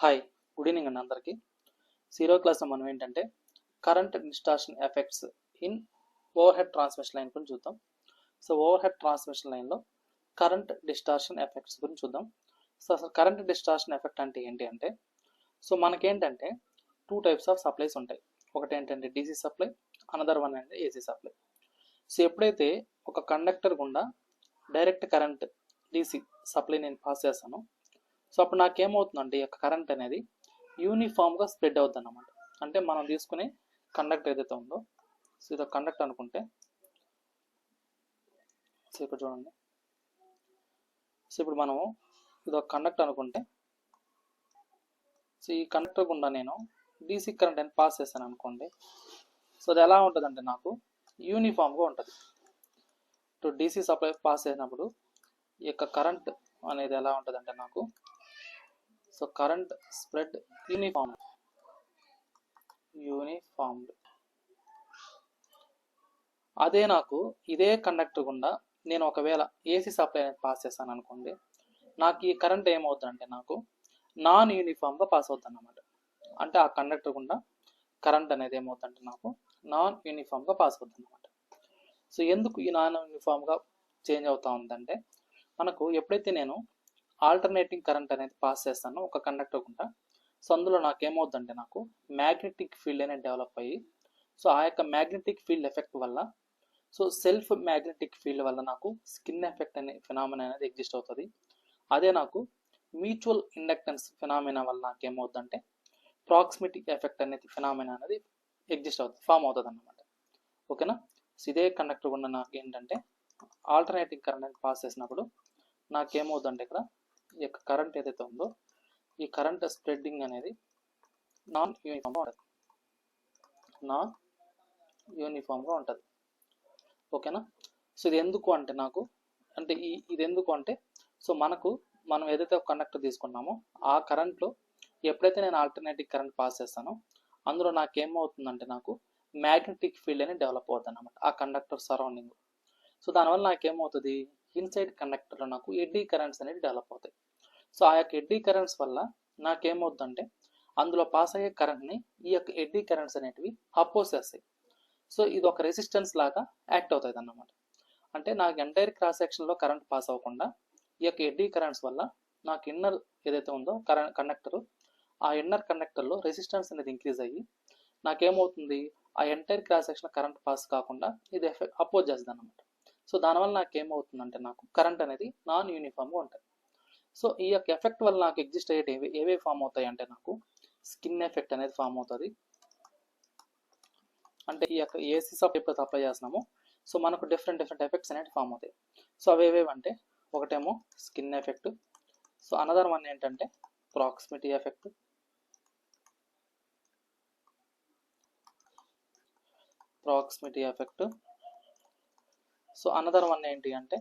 Hi, good evening అండి అందరికీ. Zero క్లాస్లో మనం ఏంటంటే current distortion effects in over head transmission line గురించి చూద్దాం. సో ఓవర్ హెడ్ ట్రాన్స్మిషన్ లైన్లో కరెంట్ డిస్టార్షన్ ఎఫెక్ట్స్ గురించి చూద్దాం. సో అసలు కరెంట్ డిస్టార్షన్ ఎఫెక్ట్ అంటే ఏంటి అంటే, సో మనకేంటంటే టూ టైప్స్ ఆఫ్ సప్లైస్ ఉంటాయి. ఒకటి ఏంటంటే డీసీ సప్లై, అనదర్ వన్ అంటే ఏసీ సప్లై. సో ఎప్పుడైతే ఒక కండక్టర్ గుండా డైరెక్ట్ కరెంట్ డీసీ సప్లై నేను పాస్ చేస్తానో, సో అప్పుడు నాకేమవుతుందంటే ఈ యొక్క కరెంట్ అనేది యూనిఫామ్గా స్ప్రెడ్ అవుతుంది అన్నమాట. అంటే మనం తీసుకునే కండక్టర్ ఏదైతే ఉందో, సో ఇది ఒక కండక్టర్ అనుకుంటే, సో ఇక్కడ చూడండి, సో ఇప్పుడు మనము ఇది ఒక కండక్టర్ అనుకుంటే, సో ఈ కండక్టర్ గుండా నేను డీసీ కరెంట్ అని పాస్ చేస్తాను అనుకోండి. సో అది ఎలా ఉంటుందంటే నాకు యూనిఫామ్గా ఉంటుంది. ఇప్పుడు డీసీ సప్లై పాస్ చేసినప్పుడు ఈ యొక్క కరెంట్ అనేది ఎలా ఉంటుందంటే నాకు, సో కరెంట్ స్ప్రెడ్ యూనిఫామ్డ్. అదే నాకు ఇదే కండక్టర్ గుండా నేను ఒకవేళ ఏసీ సప్లై అనేది పాస్ చేస్తాను అనుకోండి, నాకు ఈ కరెంట్ ఏమవుతుందంటే నాకు నాన్ యూనిఫామ్గా పాస్ అవుతుంది అన్నమాట. అంటే ఆ కండక్టర్ గుండా కరెంట్ అనేది ఏమవుతుందంటే నాకు నాన్ యూనిఫామ్గా పాస్ అవుతుంది అన్నమాట. సో ఎందుకు ఈ నాన్ యూనిఫామ్గా చేంజ్ అవుతా ఉందంటే, మనకు ఎప్పుడైతే నేను ఆల్టర్నేటింగ్ కరెంట్ అనేది పాస్ చేస్తాను ఒక కండక్టర్ గుండా, సో అందులో నాకేమవుతుందంటే నాకు మ్యాగ్నెటిక్ ఫీల్డ్ అనేది డెవలప్ అయ్యి, సో ఆ యొక్క మ్యాగ్నెటిక్ ఫీల్డ్ ఎఫెక్ట్ వల్ల, సో సెల్ఫ్ మ్యాగ్నెటిక్ ఫీల్డ్ వల్ల నాకు స్కిన్ ఎఫెక్ట్ అనే ఫినామినా అనేది ఎగ్జిస్ట్ అవుతుంది. అదే నాకు మ్యూచువల్ ఇండక్టెన్స్ ఫినామినా వల్ల నాకేమవుతుందంటే ప్రాక్సిమిటీ ఎఫెక్ట్ అనేది ఫినామినా అనేది ఎగ్జిస్ట్ అవుతుంది, ఫామ్ అవుతుంది అన్నమాట. ఓకేనా. సో ఇదే కండక్టర్ గుండా నాకు ఏంటంటే ఆల్టర్నేటింగ్ కరెంట్ అనేది పాస్ చేసినప్పుడు నాకేమవుతుందంటే ఇక్కడ ఈ యొక్క కరెంట్ ఏదైతే ఉందో ఈ కరెంట్ స్ప్రెడ్డింగ్ అనేది నాన్ యూనిఫామ్గా ఉంటుంది. ఓకేనా. సో ఇది ఎందుకు అంటే నాకు అంటే ఇది ఎందుకు అంటే, సో మనం ఏదైతే ఒక కండక్టర్ తీసుకున్నామో ఆ కరెంట్లో ఎప్పుడైతే నేను ఆల్టర్నేటివ్ కరెంట్ పాస్ చేస్తానో అందులో నాకేమవుతుందంటే నాకు మ్యాగ్నెటిక్ ఫీల్డ్ అనేది డెవలప్ అవుతుంది అన్నమాట ఆ కండక్టర్ సరౌండింగ్. సో దానివల్ల నాకేమవుతుంది, ఇన్సైడ్ కండక్టర్లో నాకు ఎడ్డీ కరెంట్స్ అనేవి డెవలప్ అవుతాయి. సో ఆ యొక్క ఎడ్డీ కరెంట్స్ వల్ల నాకేమవుతుందంటే అందులో పాస్ అయ్యే కరెంట్ని ఈ యొక్క ఎడ్డీ కరెంట్స్ అనేటివి అపోజ్ చేస్తాయి. సో ఇది ఒక రెసిస్టెన్స్ లాగా యాక్ట్ అవుతుంది అన్నమాట. అంటే నాకు ఎంటైర్ క్రాస్ సెక్షన్లో కరెంట్ పాస్ అవ్వకుండా ఈ యొక్క ఎడ్డీ కరెంట్స్ వల్ల నాకు ఇన్నర్ ఏదైతే ఉందో కండక్టర్, ఆ ఇన్నర్ కండక్టర్లో రెసిస్టెన్స్ అనేది ఇంక్రీజ్ అయ్యి నాకేమవుతుంది, ఆ entire cross section current pass కాకుండా ఇది అపోజ్ చేస్తుంది అన్నమాట. సో దానివల్ల నాకేమవుతుందంటే నాకు కరెంట్ అనేది నాన్ యూనిఫామ్గా ఉంటుంది. సో ఈ యొక్క ఎఫెక్ట్ వల్ల నాకు ఎగ్జిస్ట్ అయ్యేటి ఏవే ఫామ్ అవుతాయి అంటే నాకు స్కిన్ ఎఫెక్ట్ అనేది ఫామ్ అవుతుంది. అంటే ఈ యొక్క ఏసీ సప్లై ఎప్పుడైతే అప్లై చేస్తున్నామో సో మనకు డిఫరెంట్ ఎఫెక్ట్స్ అనేవి ఫామ్ అవుతాయి. సో అవేవేవంటే ఒకటేమో skin effect, so another one ఏంటంటే proximity effect, so another one ఏంటి అంటే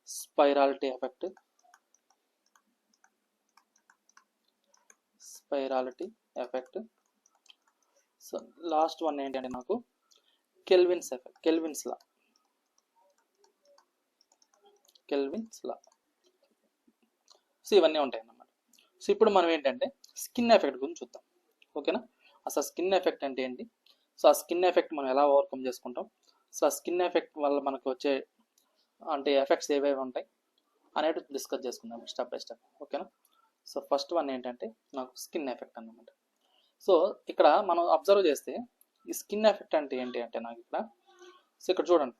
spirality effect, so last one ఏంటంటే నాకు కెల్విన్స్ లా. సో ఇవన్నీ ఉంటాయి అన్నమాట. సో ఇప్పుడు మనం ఏంటంటే స్కిన్ ఎఫెక్ట్ గురించి చూద్దాం. ఓకేనా. అసలు స్కిన్ ఎఫెక్ట్ అంటే ఏంటి, సో ఆ స్కిన్ ఎఫెక్ట్ మనం ఎలా ఓవర్కమ్ చేసుకుంటాం, సో ఆ స్కిన్ ఎఫెక్ట్ వల్ల మనకు వచ్చే అంటే ఎఫెక్ట్స్ ఏవేవి ఉంటాయి అనేది డిస్కస్ చేసుకుందాం స్టెప్ బై స్టెప్. ఓకేనా. సో ఫస్ట్ వన్ ఏంటంటే నాకు స్కిన్ ఎఫెక్ట్ అన్నమాట. సో ఇక్కడ మనం అబ్జర్వ్ చేస్తే ఈ స్కిన్ ఎఫెక్ట్ అంటే ఏంటి అంటే నాకు ఇక్కడ, సో ఇక్కడ చూడండి,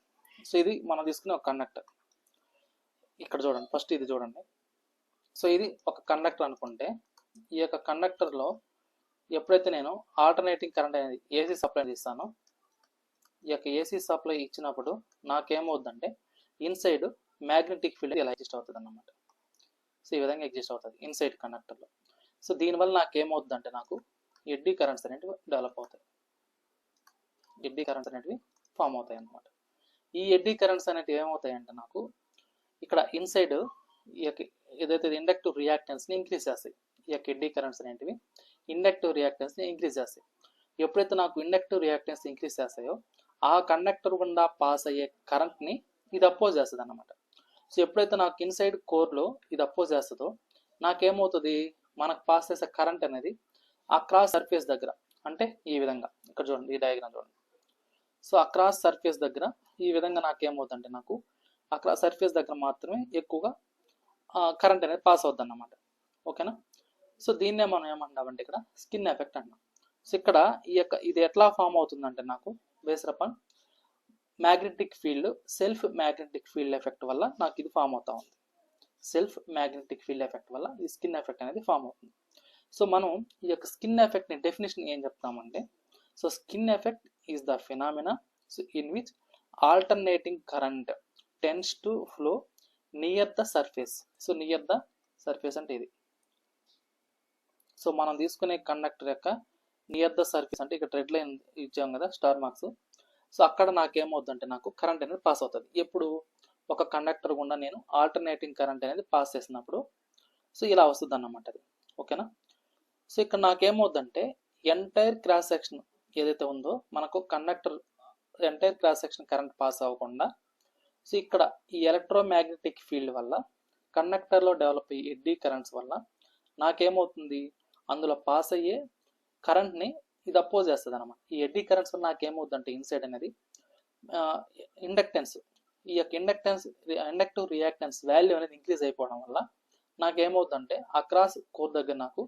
సో ఇది మనం తీసుకునే ఒక కండక్టర్. ఇక్కడ చూడండి, ఫస్ట్ ఇది చూడండి. సో ఇది ఒక కండక్టర్ అనుకుంటే ఈ యొక్క కండక్టర్లో ఎప్పుడైతే నేను ఆల్టర్నేటింగ్ కరెంట్ అనేది ఏసీ సప్లై ఇస్తానో, ఈ యొక్క ఏసీ సప్లై ఇచ్చినప్పుడు నాకేమవుతుందంటే ఇన్సైడ్ మ్యాగ్నెటిక్ ఫీల్డ్ ఇలా ఎగ్జిస్ట్ అవుతుంది అన్నమాట. సో ఈ విధంగా ఎగ్జిస్ట్ అవుతుంది ఇన్సైడ్ కండక్టర్లో. సో దీనివల్ల నాకేమవుతుందంటే నాకు ఎడ్డీ కరెంట్స్ అనేటివి డెవలప్ అవుతాయి, ఫామ్ అవుతాయి అన్నమాట. ఈ ఎడ్డీ కరెంట్స్ అనేటివి ఏమవుతాయంటే నాకు ఇక్కడ ఇన్సైడ్ ఈ యొక్క ఏదైతే ఇండక్టివ్ రియాక్టెన్స్ని ఇంక్రీజ్ చేస్తాయి. ఈ యొక్క ఎడ్డీ కరెంట్స్ అనేటివి ఇండక్టివ్ రియాక్టెన్స్ని ఇంక్రీజ్ చేస్తాయి. ఎప్పుడైతే నాకు ఇండక్టివ్ రియాక్టెన్స్ ఇంక్రీజ్ చేస్తాయో ఆ కండక్టర్ గుండా పాస్ అయ్యే కరెంట్ని ఇది అపోజ్ చేస్తుంది అన్నమాట. సో ఎప్పుడైతే నాకు ఇన్సైడ్ కోర్లో ఇది అపోజ్ చేస్తుందో నాకేమవుతుంది, మనకు పాస్ చేసే కరెంట్ అనేది ఆ క్రాస్ సర్ఫేస్ దగ్గర, అంటే ఈ విధంగా ఇక్కడ చూడండి, ఈ డయాగ్రామ్ చూడండి. సో ఆ క్రాస్ సర్ఫేస్ దగ్గర ఈ విధంగా నాకేమవుతుందంటే నాకు ఆ క్రాస్ సర్ఫేస్ దగ్గర మాత్రమే ఎక్కువగా కరెంట్ అనేది పాస్ అవుతుంది అన్నమాట. ఓకేనా. సో దీన్నే మనం ఏమంటామంటే ఇక్కడ స్కిన్ ఎఫెక్ట్ అంటాం. సో ఇక్కడ ఇది ఎట్లా ఫామ్ అవుతుందంటే నాకు based upon magnetic field, self magnetic field effect వల్ల నాకు ఇది ఫామ్ అవుతా ఉంది. సెల్ఫ్ మ్యాగ్నెటిక్ ఫీల్డ్ ఎఫెక్ట్ వల్ల ఈ స్కిన్ ఎఫెక్ట్ అనేది ఫామ్ అవుతుంది. సో మనం ఈ యొక్క స్కిన్ ఎఫెక్ట్ని డెఫినేషన్ ఏం చెప్తామంటే, so skin effect is the phenomena in which alternating current tends to flow near the surface. So near the surface అంటే ఇది. సో మనం తీసుకునే కండక్టర్ యొక్క నియర్ ద సర్ఫేస్ అంటే ఇక్కడ రెడ్ లైన్ ఇచ్చాం కదా, స్టార్ మార్క్స్. సో అక్కడ నాకేమవుతుందంటే నాకు కరెంట్ అనేది పాస్ అవుతుంది. ఎప్పుడు ఒక కండక్టర్ గుండా నేను ఆల్టర్నేటింగ్ కరెంట్ అనేది పాస్ చేసినప్పుడు సో ఇలా వస్తుంది అన్నమాట అది. ఓకేనా. సో ఇక్కడ నాకేమవుతుందంటే ఎంటైర్ క్రాస్ సెక్షన్ ఏదైతే ఉందో మనకు conductor entire cross section current pass అవ్వకుండా, సో ఇక్కడ ఈ ఎలక్ట్రోమాగ్నెటిక్ ఫీల్డ్ వల్ల కండక్టర్లో డెవలప్ అయ్యే ఎడ్డీ కరెంట్స్ వల్ల నాకేమవుతుంది, అందులో పాస్ అయ్యే కరెంట్ని ఇది అపోజ్ చేస్తుంది అనమాట. ఈ ఎడ్డీ కరెంట్స్ వల్ల నాకేమవుతుందంటే ఇన్సైడ్ అనేది ఇండక్టెన్స్, ఈ యొక్క ఇండక్టివ్ రియాక్టెన్స్ వాల్యూ అనేది ఇంక్రీజ్ అయిపోవడం వల్ల నాకేమవుతుందంటే అక్రాస్ కోర్ దగ్గర నాకు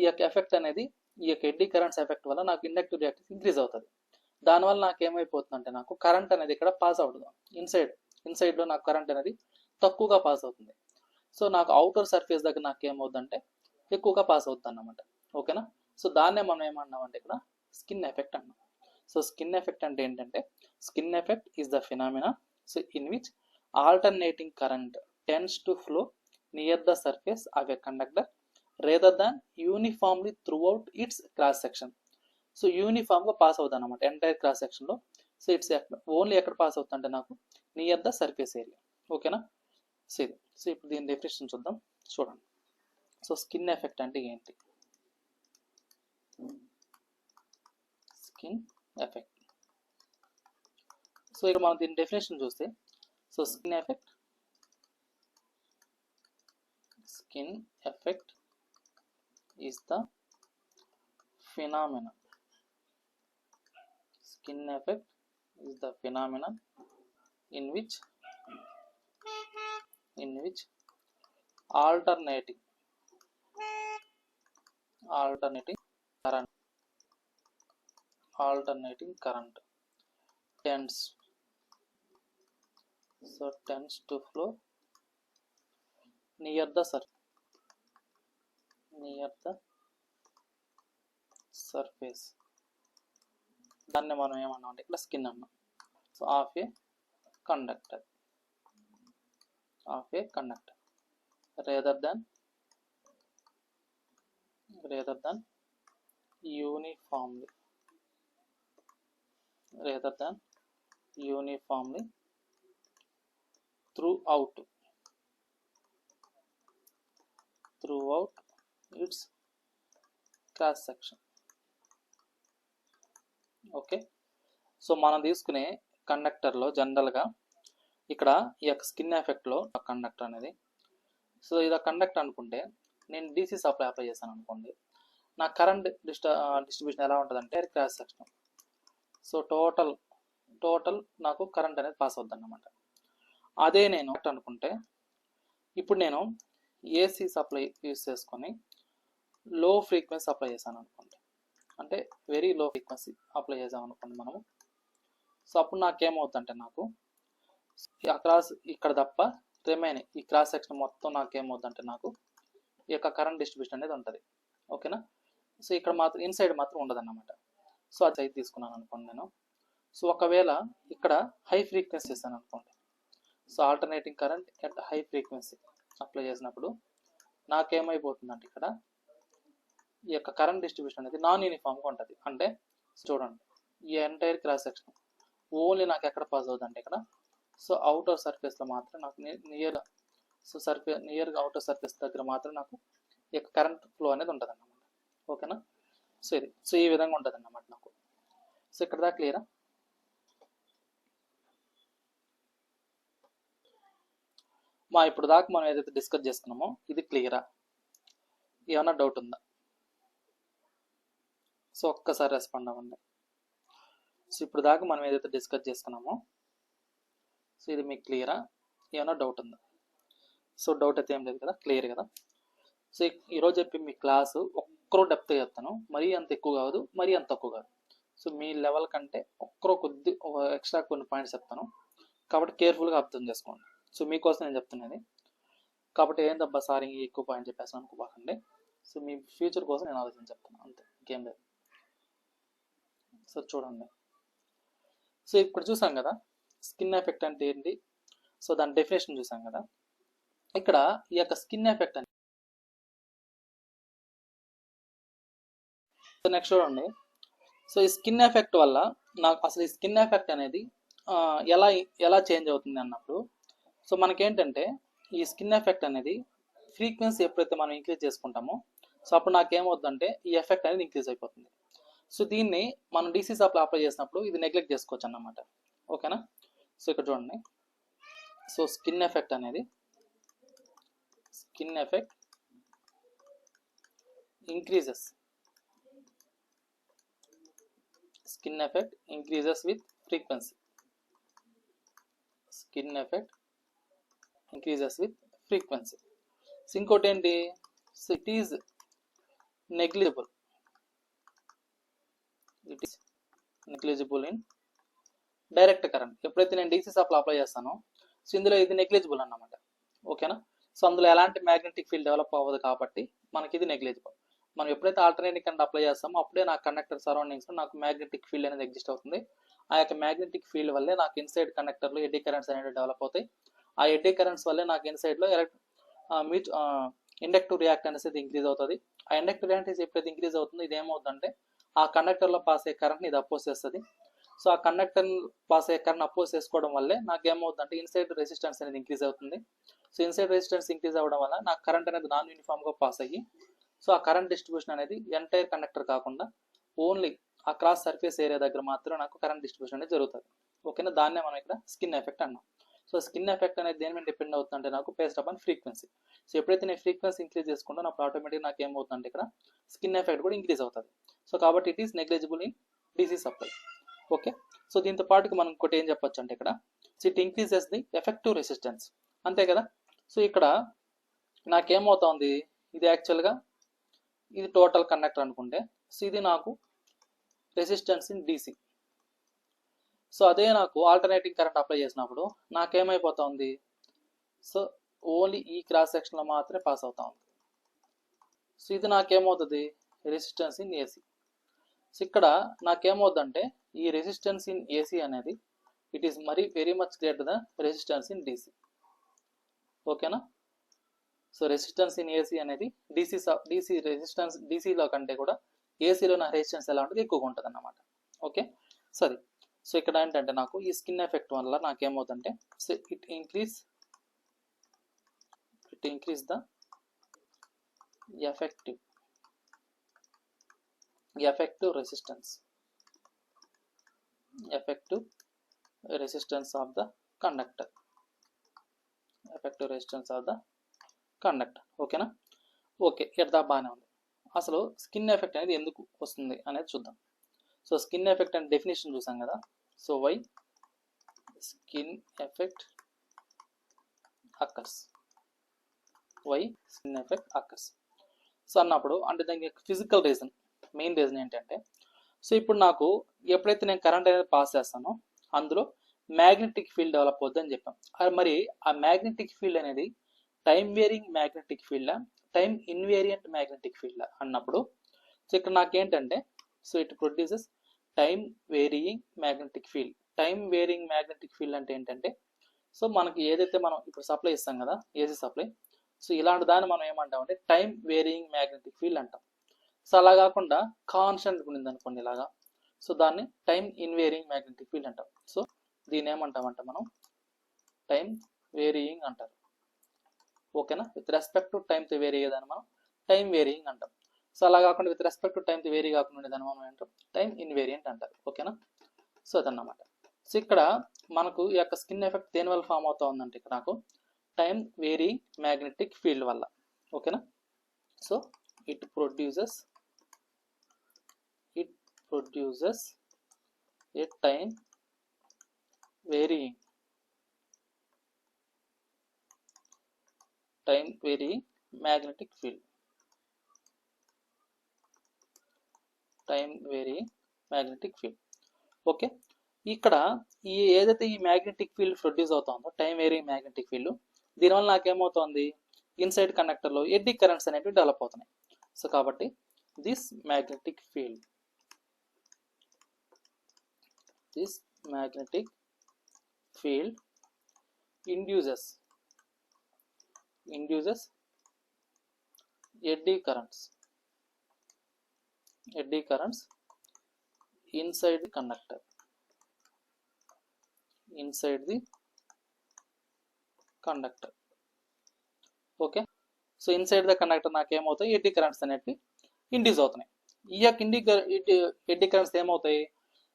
ఈ యొక్క ఎఫెక్ట్ అనేది, ఈ యొక్క ఎడ్డీ కరెంట్స్ ఎఫెక్ట్ వల్ల నాకు ఇండక్టివ్ రియాక్టెన్స్ ఇంక్రీజ్ అవుతుంది. దానివల్ల నాకు ఏమైపోతుందంటే నాకు కరెంట్ అనేది ఇక్కడ పాస్ అవుతుంది. ఇన్సైడ్లో నాకు కరెంట్ అనేది తక్కువగా పాస్ అవుతుంది. సో నాకు అవుటర్ సర్ఫేస్ దగ్గర నాకు ఏమవుతుందంటే ఎక్కువగా పాస్ అవుతుంది అన్నమాట. ఓకేనా. సో దాన్నే మనం ఏమన్నామంటే ఇక్కడ స్కిన్ ఎఫెక్ట్ అన్నాం. సో స్కిన్ ఎఫెక్ట్ అంటే ఏంటంటే skin effect is the phenomena so in which alternating current tends to flow near the surface of a conductor rather than uniformly throughout its cross section. So యూనిఫామ్గా pass అవుతుంది అనమాట entire cross సెక్షన్లో. So it's only ఎక్కడ pass అవుతుందంటే నాకు near the surface area. ఓకేనా. So ఇది. So ఇప్పుడు దీని డెఫినేషన్ చూద్దాం, చూడండి. సో స్కిన్ ఎఫెక్ట్ అంటే ఏంటి? Skin effect. సో ఇక్కడ మనం దీని డెఫినేషన్ చూస్తే, so skin effect is the phenomenon. Skin effect is the phenomenon in which alternating current tends to flow near the surface. దాన్ని మనం ఏమన్నాం అంటే ఇక్కడ స్కిన్ అన్నాం. So of A conductor rather than uniformly throughout its cross section. Okay. So మనం తీసుకునే కండక్టర్లో జనరల్గా ఇక్కడ ఈ యొక్క స్కిన్ ఎఫెక్ట్లో కండక్టర్ అనేది, సో ఇది కండక్టర్ అనుకుంటే నేను డీసీ సప్లై అప్లై చేశాను అనుకోండి, నా కరెంట్ డిస్ట్రిబ్యూషన్ ఎలా ఉంటుందంటే క్రాస్ సెక్షన్. సో టోటల్ నాకు కరెంట్ అనేది పాస్ అవుతుంది అన్నమాట. అదే నేను అనుకుంటే ఇప్పుడు నేను ఏసీ సప్లై యూజ్ చేసుకొని లో ఫ్రీక్వెన్సీ అప్లై చేశాను అనుకోండి, అంటే వెరీ లో ఫ్రీక్వెన్సీ అప్లై చేసాం అనుకోండి మనము. సో అప్పుడు నాకేమవుతుందంటే నాకు అక్రాస్ ఇక్కడ తప్ప రిమైనింగ్ ఈ క్రాస్ సెక్షన్ మొత్తం నాకేమవుతుందంటే నాకు ఈ యొక్క కరెంట్ డిస్ట్రిబ్యూషన్ అనేది ఉంటుంది. ఓకేనా. సో ఇక్కడ మాత్రం ఇన్సైడ్ మాత్రం ఉండదు అన్నమాట. సో అది అయితే తీసుకున్నాను అనుకోండి నేను. సో ఒకవేళ ఇక్కడ హై ఫ్రీక్వెన్సీ ఇస్తాను అనుకోండి, so alternating current at high frequency apply చేసినప్పుడు నాకేమైపోతుందంటే ఇక్కడ ఈ యొక్క కరెంట్ డిస్ట్రిబ్యూషన్ అనేది నాన్ యూనిఫామ్గా ఉంటుంది. అంటే చూడండి, ఈ ఎంటైర్ క్రాస్ సెక్షన్ ఓన్లీ నాకు ఎక్కడ పాస్ అవుతుందంటే ఇక్కడ, సో అవుటర్ సర్ఫేస్లో మాత్రం నాకు నియర్గా అవుటర్ సర్ఫేస్ దగ్గర మాత్రం నాకు ఈ యొక్క కరెంట్ ఫ్లో అనేది ఉంటుంది అన్నమాట. ఓకేనా. సో ఈ విధంగా ఉంటుంది అన్నమాట నాకు. సో ఇక్కడ దాకా క్లియరా? ఇప్పుడు దాకా మనం ఏదైతే డిస్కస్ చేసుకున్నామో ఇది క్లియరా? ఏమన్నా డౌట్ ఉందా? సో ఒక్కసారి రెస్పాండ్ అవ్వండి. సో ఇప్పుడు దాకా మనం ఏదైతే డిస్కస్ చేసుకున్నామో సో ఇది మీకు క్లియరా? ఏమన్నా డౌట్ ఉందా? సో డౌట్ అయితే ఏం లేదు కదా, క్లియర్ కదా. సో ఈరోజు చెప్పి మీ క్లాసు ఒక్కరో డెప్త్ చెప్తాను, మరీ అంత ఎక్కువ కాదు, మరీ అంత తక్కువ కాదు. సో మీ లెవెల్ కంటే ఒక్కరో కొద్ది ఎక్స్ట్రా కొన్ని పాయింట్స్ చెప్తాను, కాబట్టి కేర్ఫుల్గా అర్థం చేసుకోండి. సో మీకోసం నేను చెప్తున్నది, కాబట్టి ఏందబ్బా సార్ ఎక్కువ పాయింట్ చెప్పేస్తాను అనుకోబాకండి. సో మీ ఫ్యూచర్ కోసం నేను ఆలోచన చెప్తాను, అంతే, ఇంకేం లేదు. సో చూడండి, సో ఇప్పుడు చూసాం కదా స్కిన్ ఎఫెక్ట్ అంటే ఏంటి, సో దాని డెఫినేషన్ చూసాం కదా. ఇక్కడ ఈ యొక్క స్కిన్ ఎఫెక్ట్ అని, సో నెక్స్ట్ చూడండి. సో ఈ స్కిన్ ఎఫెక్ట్ వల్ల నాకు అసలు ఈ స్కిన్ ఎఫెక్ట్ అనేది ఎలా ఎలా చేంజ్ అవుతుంది అన్నప్పుడు, సో మనకేంటంటే ఈ స్కిన్ ఎఫెక్ట్ అనేది ఫ్రీక్వెన్సీ ఎప్పుడైతే మనం ఇంక్రీజ్ చేసుకుంటామో సో అప్పుడు నాకేమవుతుందంటే ఈ ఎఫెక్ట్ అనేది ఇంక్రీజ్ అయిపోతుంది. సో దీన్ని మనం డీసీ షాప్లో అప్లై చేసినప్పుడు ఇది నెగ్లెక్ట్ చేసుకోవచ్చు అన్నమాట, ఓకేనా. సో ఇక్కడ చూడండి, సో స్కిన్ ఎఫెక్ట్ అనేది increases with frequency. Skin effect increases with frequency. So ఇంకోటి ఏంటి, so it is negligible in direct current. ఎప్పుడైతే నేను డీసీ షాప్లో అప్లై చేస్తానో సో ఇందులో ఇది నెగ్లిజిబుల్ అన్నమాట, ఓకేనా. సో అందులో ఎలాంటి మ్యాగ్నెటిక్ ఫీల్డ్ డెవలప్ అవ్వదు కాబట్టి మనకి ఇది నెగ్లిజిబుల్. మనం ఎప్పుడైతే ఆల్టర్నేటింగ్ కరెంట్ అప్లై చేస్తామో అప్పుడే నా కండక్టర్ సరౌండింగ్స్లో నాకు మ్యాగ్నెటిక్ ఫీల్డ్ అనేది ఎగ్జిస్ట్ అవుతుంది. ఆ యొక్క మ్యాగ్నెటిక్ ఫీల్డ్ వల్లే నాకు ఇన్సైడ్ కండక్టర్లో ఎడ్డీ కరెంట్స్ అనేవి డెవలప్ అవుతాయి. ఆ ఎడ్డీ కరెంట్స్ వల్లే నాకు ఇన్సైడ్లో ఇండక్టివ్ రియాక్టెన్స్ అనేది ఇంక్రీజ్ అవుతుంది. ఆ ఇండక్టివ్ రియాక్టెన్స్ ఎప్పుడైతే ఇంక్రీజ్ అవుతుందో ఇది ఏమవుతుందంటే ఆ కండక్టర్లో పాస్ అయ్యే కరెంట్ని ఇది అపోజ్ చేస్తుంది. సో ఆ కండక్టర్ పాస్ అయ్యే కరెంట్ అపోజ్ చేసుకోవడం వల్లే నాకు ఏమవుతుందంటే ఇన్సైడ్ రెసిస్టెన్స్ అనేది ఇంక్రీజ్ అవుతుంది. సో ఇన్సైడ్ రెసిస్టెన్స్ ఇంక్రీజ్ అవ్వడం వల్ల నాకు కరెంట్ అనేది నాన్ యూనిఫామ్గా పాస్ అయ్యి సో ఆ కరెంట్ డిస్ట్రిబ్యూషన్ అనేది ఎంటైర్ కండక్టర్ కాకుండా ఓన్లీ ఆ క్రాస్ సర్ఫేస్ ఏరియా దగ్గర మాత్రం నాకు కరెంట్ డిస్ట్రిబ్యూషన్ అనేది జరుగుతుంది, ఓకేనా. దాన్నే మనం ఇక్కడ స్కిన్ ఎఫెక్ట్ అన్నాం. సో స్కిన్ ఎఫెక్ట్ అనేది దేని మీద డిపెండ్ అవుతుందంటే నాకు బేస్డ్ అపాన్ ఫ్రీక్వెన్సీ. సో ఎప్పుడైతే నేను ఫ్రీక్వెన్సీ ఇంక్రీజ్ చేసుకుంటా అప్పుడు ఆటోమేటిక్ నాకు ఏమవుతుందంటే ఇక్కడ స్కిన్ ఎఫెక్ట్ కూడా ఇంక్రీజ్ అవుతుంది. సో కాబట్టి it is negligible in DC supply, okay. So దీంతో పాటుకి మనం ఇంకోటి ఏం చెప్పొచ్చు అంటే ఇక్కడ so it increases the effective resistance, అంతే కదా. సో ఇక్కడ నాకేమవుతుంది, ఇది యాక్చువల్గా ఇది టోటల్ కండక్టర్ అనుకుంటే సో ఇది నాకు రెసిస్టెన్స్ ఇన్ డీసీ. సో అదే నాకు ఆల్టర్నేటింగ్ కరెంట్ అప్లై చేసినప్పుడు నాకేమైపోతుంది, సో ఓన్లీ ఈ క్రాస్ సెక్షన్లో మాత్రమే పాస్ అవుతా ఉంది. సో ఇది నాకేమవుతుంది రెసిస్టెన్స్ ఇన్ ఏసీ. సో ఇక్కడ నాకేమవుతుందంటే ఈ రెసిస్టెన్స్ ఇన్ ఏసీ అనేది it is very much greater the resistance in DC, ఓకేనా. సో రెసిస్టెన్స్ ఇన్ ఏసీ అనేది డీసీ రెసిస్టెన్స్ డీసీలో కంటే కూడా ఏసీలో నా రెసిస్టెన్స్ ఎలా ఉంటుంది ఎక్కువగా ఉంటుంది అన్నమాట, ఓకే. సరే, సో ఇక్కడ ఏంటంటే నాకు ఈ స్కిన్ ఎఫెక్ట్ వల్ల నాకేమవుతుందంటే so it increase the effective resistance of the conductor, ఓకేనా. ఓకే, ఇక్కడ బాగానే ఉంది. అసలు స్కిన్ ఎఫెక్ట్ అనేది ఎందుకు వస్తుంది అనేది చూద్దాం. సో స్కిన్ ఎఫెక్ట్ అనే డెఫినేషన్ చూసాం కదా. So why skin effect occurs, so అన్నప్పుడు అంటే దానికి ఫిజికల్ రీజన్, మెయిన్ రీజన్ ఏంటంటే సో ఇప్పుడు నాకు ఎప్పుడైతే నేను కరెంట్ అనేది పాస్ చేస్తానో అందులో మ్యాగ్నెటిక్ ఫీల్డ్ డెవలప్ అవుద్ది అని చెప్పాం. మరి ఆ మ్యాగ్నెటిక్ ఫీల్డ్ అనేది టైమ్ వేరింగ్ మ్యాగ్నెటిక్ ఫీల్డా, టైమ్ ఇన్వేరియంట్ మ్యాగ్నెటిక్ ఫీల్డా అన్నప్పుడు సో ఇక్కడ నాకేంటంటే so it produces time varying magnetic field. Time varying magnetic field అంటే ఏంటంటే సో మనకి ఏదైతే మనం ఇప్పుడు సప్లై ఇస్తాం కదా ఏసీ సప్లై, సో ఇలాంటి దాన్ని మనం ఏమంటాం అంటే టైమ్ వేరియింగ్ మ్యాగ్నెటిక్ ఫీల్డ్ అంటాం. సో అలా కాకుండా కాన్స్టెంట్ ఉండింది అనుకోండి ఇలాగా, సో దాన్ని టైమ్ ఇన్వేరియింగ్ మ్యాగ్నెటిక్ ఫీల్డ్ అంటాం. సో దీన్ని ఏమంటామంటే మనం టైమ్ వేరియింగ్ అంటారు, ఓకేనా. విత్ రెస్పెక్ట్ టు టైంతో వేరీ అయ్యేదాన్ని మనం టైం వేరియింగ్ అంటాం. సో అలా కాకుండా విత్ రెస్పెక్ట్ టు టైంతో వేరీ కాకుండా ఉండేదాన్ని మనం ఏంటాం టైం ఇన్వేరియంట్ అంటారు, ఓకేనా. సో అదన్నమాట. సో ఇక్కడ మనకు ఈ యొక్క స్కిన్ ఎఫెక్ట్ దేని వల్ల ఫామ్ అవుతా ఉందంటే ఇక్కడ నాకు టైం వేరియింగ్ మ్యాగ్నెటిక్ ఫీల్డ్ వల్ల, ఓకేనా. So it produces a time varying magnetic field. Okay, ఇక్కడ ఏదైతే ఈ మ్యాగ్నెటిక్ ఫీల్డ్ ప్రొడ్యూస్ అవుతుందో టైం వేరింగ్ మ్యాగ్నెటిక్ ఫీల్డ్, దీనివల్ల నాకేమవుతుంది, ఇన్సైడ్ కండక్టర్లో ఎడ్డీ కరెంట్స్ అనేవి డెవలప్ అవుతున్నాయి. సో కాబట్టి this magnetic field induces eddy currents inside the conductor. Okay, so inside the conductor నాకేమవుతాయి, ఎడ్డీ కరెంట్స్ అనేవి ఇండ్యూస్ అవుతున్నాయి. ఈ యొక్క ఎడ్డీ కరెంట్స్ ఏమవుతాయి,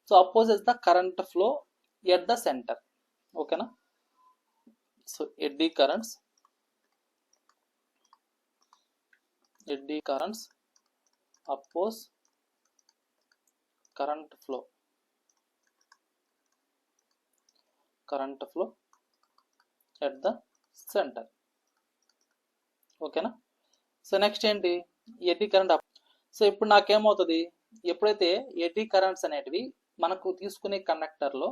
so opposes the current flow at the centre. ఓకేనా, so eddy currents oppose current flow at the centre. ఓకేనా, so next ఏంటి, eddy current. So ఇప్పుడు నాకేమవుతుంది, ఎప్పుడైతే ఎడ్డీ కరెంట్స్ అనేటివి మనకు తీసుకునే కండక్టర్లో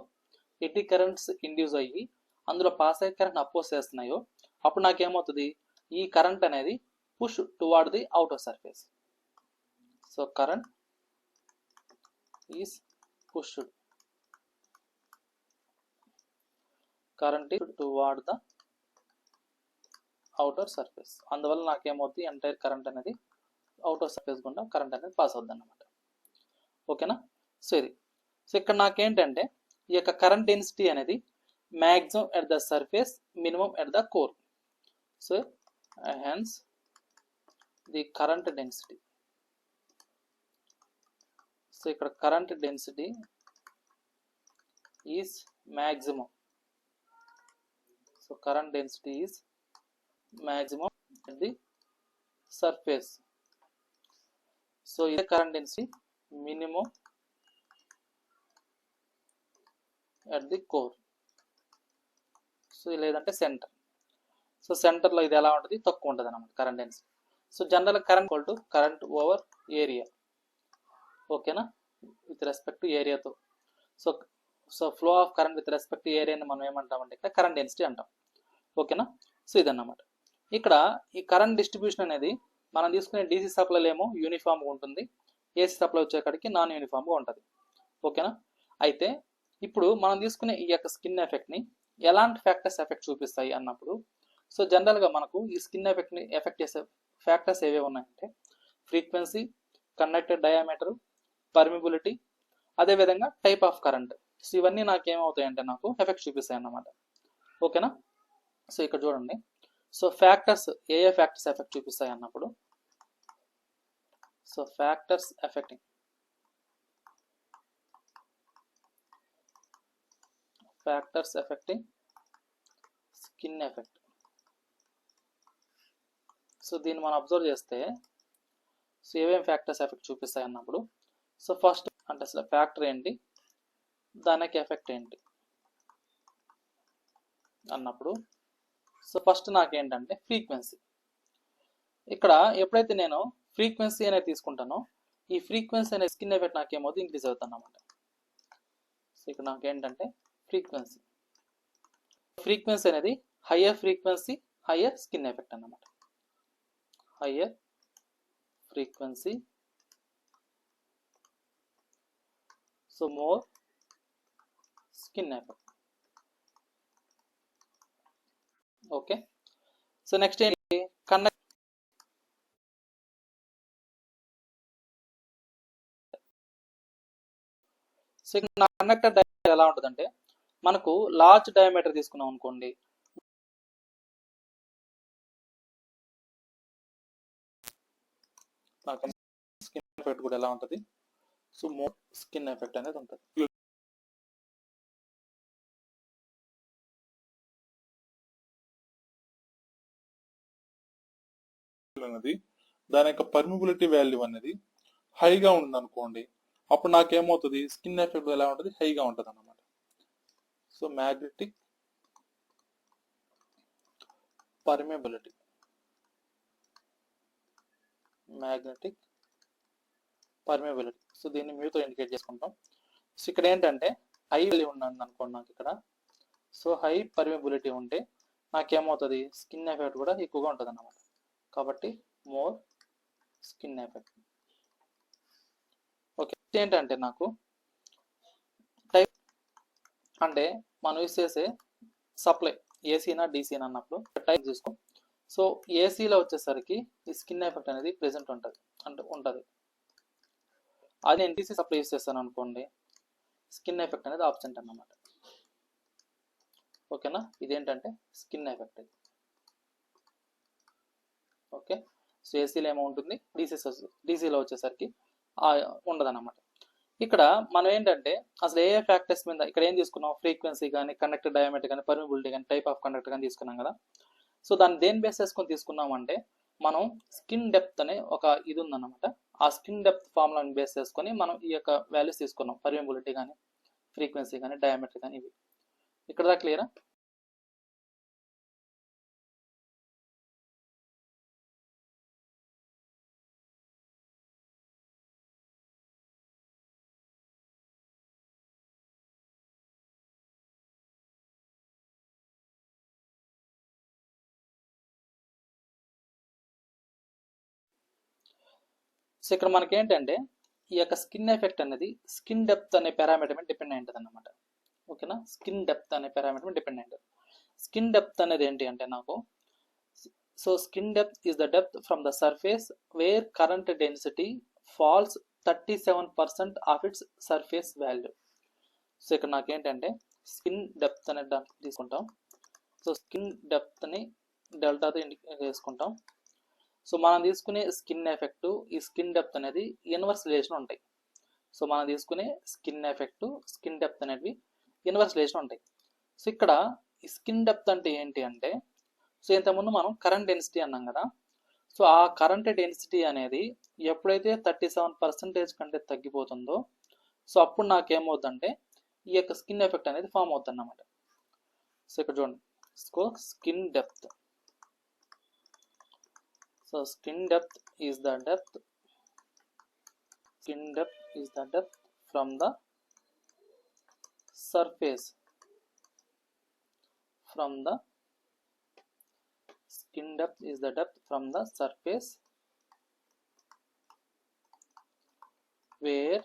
ఎడ్డీ కరెంట్స్ ఇండ్యూస్ అయ్యి అందులో పాస్ అయ్యే కరెంట్ అపోజ్ చేస్తున్నాయో, అప్పుడు నాకేమవుతుంది, ఈ కరెంట్ అనేది push toward the outer surface. So current is pushed toward the outer surface. అందువల్ల నాకేమవుతుంది, ఎంటైర్ కరెంట్ అనేది అవుటర్ సర్ఫేస్ గుండా కరెంట్ అనేది పాస్ అవుతుంది అన్నమాట. ఓకేనా, సో ఇది. సో ఇక్కడ నాకేంటంటే ఈ యొక్క కరెంట్ డెన్సిటీ అనేది maximum at the surface, minimum at the core. So hence the current density. So ఇక్కడ current density is maximum. So current density is maximum at the surface. So is current density minimum at the core. So లేదంటే centre. So సెంటర్లో ఇది ఎలా ఉంటుంది, తక్కువ ఉంటుంది అన్నమాట current density. So general current equal to current over area. ఓకేనా, with respect to ఏరియాతో. So flow of current with respect to ఏరియాని మనం ఏమంటామంటే ఇక్కడ కరెంట్ డెన్సిటీ అంటాం. ఓకేనా, సో ఇదన్నమాట. ఇక్కడ ఈ కరెంట్ డిస్ట్రిబ్యూషన్ అనేది మనం తీసుకునే డీసీ సప్లైలో ఏమో యూనిఫామ్గా ఉంటుంది, ఏసీ సప్లై వచ్చేకాడికి నాన్ యూనిఫామ్గా ఉంటుంది. ఓకేనా, అయితే ఇప్పుడు మనం తీసుకునే ఈ యొక్క స్కిన్ ఎఫెక్ట్ని ఎలాంటి ఫ్యాక్టర్స్ ఎఫెక్ట్ చూపిస్తాయి అన్నప్పుడు, సో జనరల్గా మనకు ఈ స్కిన్ ఎఫెక్ట్ని ఎఫెక్ట్ చేసే ఫ్యాక్టర్స్ ఏవే ఉన్నాయంటే ఫ్రీక్వెన్సీ, కండక్టర్ డయామీటర్, పర్మిబిలిటీ, అదేవిధంగా టైప్ ఆఫ్ కరెంట్. సో ఇవన్నీ నాకు ఏమవుతాయంటే నాకు ఎఫెక్ట్ చూపిస్తాయి అన్నమాట. ఓకేనా, సో ఇక్కడ చూడండి. సో ఫ్యాక్టర్స్ ఏ ఫ్యాక్టర్స్ ఎఫెక్ట్ చూపిస్తాయి అన్నప్పుడు, so factors effecting skin effect. So దీన్ని మనం అబ్జర్వ్ చేస్తే, సో ఏమేమి ఫ్యాక్టర్స్ ఎఫెక్ట్ చూపిస్తాయి అన్నప్పుడు, సో ఫస్ట్ అంటే అసలు ఫ్యాక్టర్ ఏంటి, దానికి ఎఫెక్ట్ ఏంటి అన్నప్పుడు, సో ఫస్ట్ నాకేంటంటే ఫ్రీక్వెన్సీ. ఇక్కడ ఎప్పుడైతే నేను ఫ్రీక్వెన్సీ అనేది తీసుకుంటానో, ఈ ఫ్రీక్వెన్సీ అనే స్కిన్ ఎఫెక్ట్ నాకేమవుతుంది, ఇంక్రీజ్ అవుతుంది అన్నమాట. సో ఇక్కడ నాకేంటంటే ఫ్రీక్వెన్సీ అనేది higher frequency higher skin effect అన్నమాట. Higher frequency so more skin effect. Okay, so next ఏంటి, సో కండక్టర్ డయామీటర్ ఎలా ఉంటుందంటే, మనకు లార్జ్ డయామీటర్ తీసుకున్నాం అనుకోండి, స్కిన్ ఎఫెక్ట్ కూడా ఎలా ఉంటుంది, సో మోర్ స్కిన్ ఎఫెక్ట్ అనేది ఉంటుంది. దాని యొక్క పర్మిబిలిటీ వాల్యూ అనేది హైగా ఉంది అనుకోండి, అప్పుడు నాకేమవుతుంది, స్కిన్ ఎఫెక్ట్ ఎలా ఉంటుంది, హైగా ఉంటుంది అన్నమాట. So magnetic permeability, magnetic permeability. So దీన్ని మ్యూతో ఇండికేట్ చేసుకుంటాం. సో ఇక్కడ ఏంటంటే హై వాల్యూ ఉన్నది అనుకోండి నాకు ఇక్కడ. సో హై పర్మిబిలిటీ ఉంటే నాకేమవుతుంది, స్కిన్ ఎఫెక్ట్ కూడా ఎక్కువగా ఉంటుంది అన్నమాట. కాబట్టి మోర్ స్కిన్ ఎఫెక్ట్. ఓకే, ఏంటంటే నాకు టైప్ అంటే మనం యూస్ చేసే సప్లై ఏసీనా డీసీనా అన్నప్పుడు టైప్ చూసుకో. సో ఏసీలో వచ్చేసరికి ఈ స్కిన్ ఎఫెక్ట్ అనేది ప్రెసెంట్ ఉంటుంది. అది నేను డీసీ సప్లై యూస్ చేస్తాను అనుకోండి, స్కిన్ ఎఫెక్ట్ అనేది ఆబ్సెంట్ అన్నమాట. ఓకేనా, ఇదేంటంటే స్కిన్ ఎఫెక్ట్. ఓకే, సో ఏసీలో ఏమో ఉంటుంది, డీసీలో వచ్చేసరికి ఉండదన్నమాట. ఇక్కడ మనం ఏంటంటే అసలు ఏ ఫ్యాక్టర్స్ మీద ఇక్కడ ఏం తీసుకున్నాం, ఫ్రీక్వెన్సీ కానీ, కండక్టర్ డయామీటర్ కానీ, పర్మిబిలిటీ కానీ, టైప్ ఆఫ్ కండక్టర్ కానీ తీసుకున్నాం కదా. సో దాన్ని దేని బేస్ చేసుకొని తీసుకున్నామంటే మనం స్కిన్ డెప్త్ అనే ఒక ఇది ఉందన్నమాట. ఆ స్కిన్ డెప్త్ ఫార్ములాని బేస్ చేసుకొని మనం ఈ యొక్క వాల్యూస్ తీసుకున్నాం, పర్మిబిలిటీ కానీ, ఫ్రీక్వెన్సీ కానీ, డయామీటర్ కానీ. ఇవి ఇక్కడ దాకా క్లియరా? సో ఇక్కడ మనకి ఏంటంటే ఈ యొక్క స్కిన్ ఎఫెక్ట్ అనేది స్కిన్ డెప్త్ అనే పారామీటర్ మీద డిపెండ్ అయి ఉంటుంది అన్నమాట. ఓకేనా, స్కిన్ డెప్త్ అనే పారామీటర్ మీద డిపెండ్ అయి ఉంటుంది. స్కిన్ డెప్త్ అనేది ఏంటి అంటే నాకు, so skin depth is the depth from the surface where current density falls 37% of its surface value. So ఇక్కడ నాకేంటంటే స్కిన్ డెప్త్ అనే దాన్ని తీసుకుంటాం. సో స్కిన్ డెప్త్ని డెల్టాతో ఇండికేట్ చేసుకుంటాం. సో మనం తీసుకునే స్కిన్ ఎఫెక్ట్, ఈ స్కిన్ డెప్త్ అనేది ఇన్వర్స్ రిలేషన్ ఉంటాయి. సో మనం తీసుకునే స్కిన్ ఎఫెక్ట్, స్కిన్ డెప్త్ అనేవి ఇన్వర్స్ రిలేషన్ ఉంటాయి. సో ఇక్కడ ఈ స్కిన్ డెప్త్ అంటే ఏంటి అంటే, సో ఇంతకుముందు మనం కరెంట్ డెన్సిటీ అన్నాం కదా. సో ఆ కరెంట్ డెన్సిటీ అనేది ఎప్పుడైతే 37% కంటే తగ్గిపోతుందో, సో అప్పుడు నాకేమవుతుందంటే ఈ యొక్క స్కిన్ ఎఫెక్ట్ అనేది ఫామ్ అవుతుంది అన్నమాట. సో ఇక్కడ చూడండి, skin depth. So skin depth is the depth from the surface, skin depth is the depth from the surface where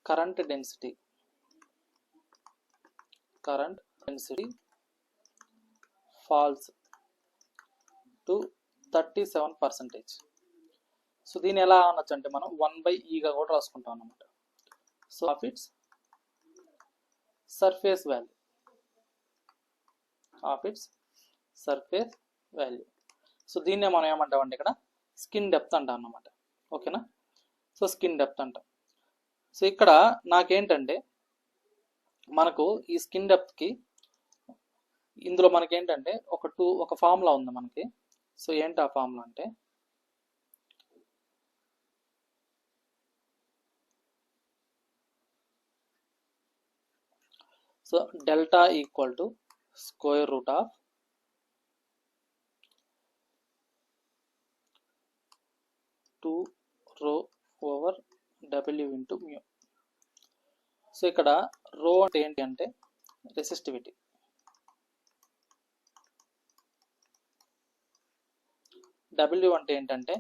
current density falls to 37%. So దీన్ని ఎలా అనొచ్చు అంటే మనం 1/E కూడా రాసుకుంటాం అన్నమాట. So of its surface value. So దీన్నే మనం ఏమంటామంటే ఇక్కడ స్కిన్ డెప్త్ అంటాం అన్నమాట. ఓకేనా, సో స్కిన్ డెప్త్ అంటాం. సో ఇక్కడ నాకేంటంటే మనకు ఈ స్కిన్ డెప్త్కి ఇందులో మనకేంటంటే ఒక ఫార్ములా ఉంది మనకి. సో ఏంటి ఆ ఫార్ములా అంటే, so delta equal to square root of 2 రో over W into mu. So ఇక్కడ రో అంటే ఏంటి అంటే రెసిస్టివిటీ, W అంటే ఏంటంటే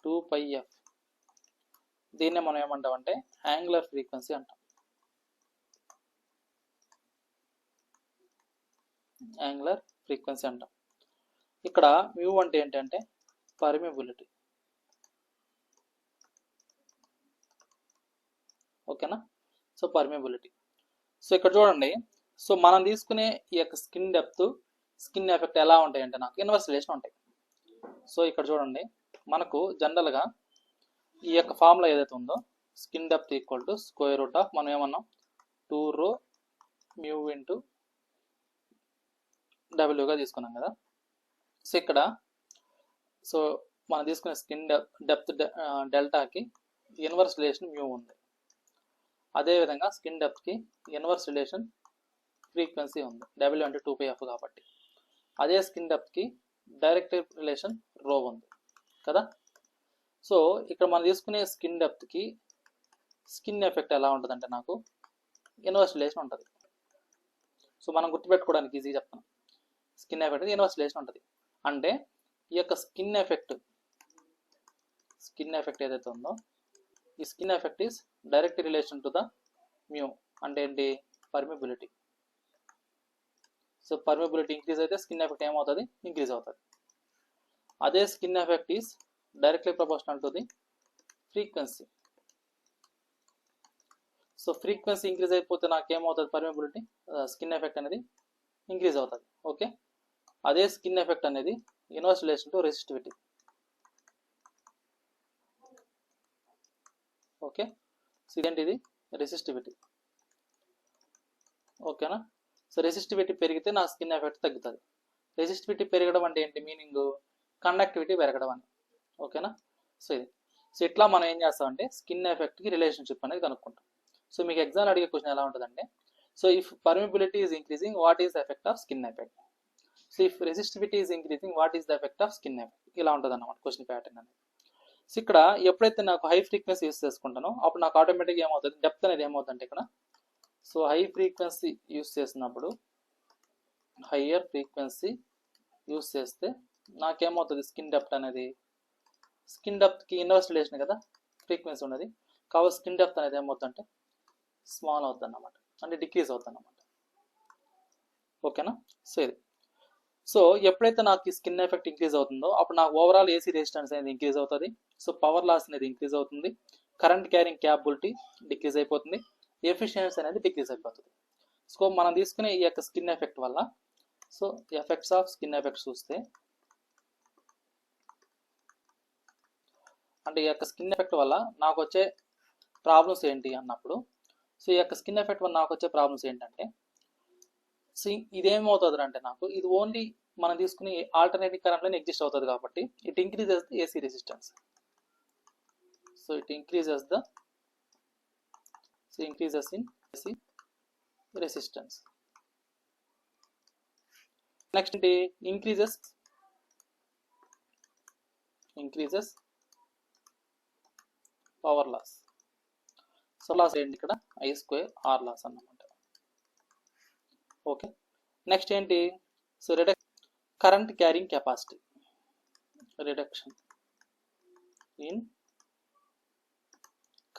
2πf. దీన్నే మనం ఏమంటామంటే యాంగులర్ ఫ్రీక్వెన్సీ అంటాం. ఇక్కడ మ్యూ అంటే ఏంటంటే పర్మిబిలిటీ. ఓకేనా, సో పర్మిబిలిటీ. సో ఇక్కడ చూడండి, సో మనం తీసుకునే ఈ యొక్క స్కిన్ డెప్త్, స్కిన్ ఎఫెక్ట్ ఎలా ఉంటాయంటే నాకు ఇన్వర్స్ రిలేషన్ ఉంటాయి. సో ఇక్కడ చూడండి, మనకు జనరల్గా ఈ యొక్క ఫార్ములా ఏదైతే ఉందో skin depth equal to square root of మనం ఏమన్నాం 2 రో మ్యూ ఇంటూ డబ్ల్యూగా తీసుకున్నాం కదా. సో ఇక్కడ సో మనం తీసుకునే స్కిన్ డెప్త్ డెల్టాకి ఇన్వర్స్ రిలేషన్ మ్యూ ఉంది. అదేవిధంగా స్కిన్ డెప్త్కి ఇన్వర్స్ రిలేషన్ ఫ్రీక్వెన్సీ ఉంది, డబ్ల్యూ అంటే 2πf కాబట్టి. అదే స్కిన్ డెప్త్కి డైరెక్ట్ రిలేషన్ రో ఉంది కదా. సో ఇక్కడ మనం తీసుకునే స్కిన్ డెప్త్కి స్కిన్ ఎఫెక్ట్ ఎలా ఉంటుందంటే నాకు ఇన్వర్స్ రిలేషన్ ఉంటుంది. సో మనం గుర్తుపెట్టుకోవడానికి ఈజీ చెప్తాను. స్కిన్ ఎఫెక్ట్ ఇన్వర్స్ రిలేషన్ ఉంటుంది అంటే ఈ యొక్క స్కిన్ ఎఫెక్ట్ ఏదైతే ఉందో ఈ skin effect is direct relation to the mu అంటే ఏంటి పర్మిబిలిటీ. సో పర్మిబిలిటీ ఇంక్రీజ్ అయితే స్కిన్ ఎఫెక్ట్ ఏమవుతుంది ఇంక్రీజ్ అవుతుంది. అదే skin effect is directly proportional to the frequency. So frequency increase అయిపోతే నాకేమవుతుంది పర్మిబిలిటీ స్కిన్ ఎఫెక్ట్ అనేది ఇంక్రీజ్ అవుతుంది. ఓకే, అదే స్కిన్ ఎఫెక్ట్ అనేది inverse relation to resistivity. Okay, so ఇదేంటిది రెసిస్టివిటీ. ఓకేనా. సో రెసిస్టివిటీ పెరిగితే నా స్కిన్ ఎఫెక్ట్ తగ్గుతుంది. రెసిస్టివిటీ పెరగడం అంటే ఏంటి మీనింగ్ కండక్టివిటీ పెరగడం అని. ఓకేనా. సో ఇది సో ఇట్లా మనం ఏం చేస్తామంటే స్కిన్ ఎఫెక్ట్కి రిలేషన్షిప్ అనేది కనుక్కుంటాం. సో మీకు ఎగ్జామ్ అడిగే క్వశ్చన్ ఎలా ఉంటుందంటే so if permeability is increasing what is the effect of skin effect. So if resistivity is increasing what is the effect of skin effect. ఇలా ఉంటుంది అన్నమాట క్వశ్చన్ ప్యాటర్న్ అనేది. So ఇక్కడ ఎప్పుడైతే నాకు హై ఫ్రీక్వెన్సీ యూస్ చేసుకుంటానో అప్పుడు నాకు ఆటోమేటిక్గా ఏమవుతుంది డెప్త్ అనేది ఏమవుతుందంటే ఇక్కడ సో హై ఫ్రీక్వెన్సీ యూస్ చేసినప్పుడు హయ్యర్ ఫ్రీక్వెన్సీ యూస్ చేస్తే నాకేమవుతుంది స్కిన్ డెప్త్ అనేది స్కిన్ డెప్త్కి ఇన్వర్స్ రిలేషన్ కదా ఫ్రీక్వెన్సీ ఉన్నది కాబట్టి స్కిన్ డెప్త్ అనేది ఏమవుతుందంటే స్మాల్ అవుతుంది అన్నమాట అంటే డిక్రీజ్ అవుతుంది అన్నమాట. ఓకేనా. సో ఇది సో ఎప్పుడైతే నాకు ఈ స్కిన్ ఎఫెక్ట్ ఇంక్రీజ్ అవుతుందో అప్పుడు నాకు ఓవరాల్ ఏసీ రెసిస్టెన్స్ అనేది ఇంక్రీజ్ అవుతుంది. సో పవర్ లాస్ అనేది ఇంక్రీజ్ అవుతుంది, కరెంట్ క్యారింగ్ క్యాపబిలిటీ డిక్రీజ్ అయిపోతుంది, ఎఫిషియన్సీ అనేది డిక్రీజ్ అయిపోతుంది. సో మనం తీసుకునే ఈ యొక్క స్కిన్ ఎఫెక్ట్ వల్ల so effects of skin effect చూస్తే అంటే ఈ యొక్క స్కిన్ ఎఫెక్ట్ వల్ల నాకు వచ్చే ప్రాబ్లమ్స్ ఏంటి అన్నప్పుడు సో ఈ యొక్క స్కిన్ ఎఫెక్ట్ వల్ల నాకు వచ్చే ప్రాబ్లమ్స్ ఏంటంటే సో ఇదేమవుతుంది అంటే నాకు ఇది ఓన్లీ మనం తీసుకుని ఆల్టర్నేటివ్ కరెంట్లోనే ఎగ్జిస్ట్ అవుతుంది కాబట్టి it increases the AC resistance. So it increases in AC resistance. Next ఏంటి increases power loss. So loss ఏంటి ఇక్కడ I² R లాస్ అన్నమాట. ఓకే, నెక్స్ట్ ఏంటి so current carrying capacity reduction in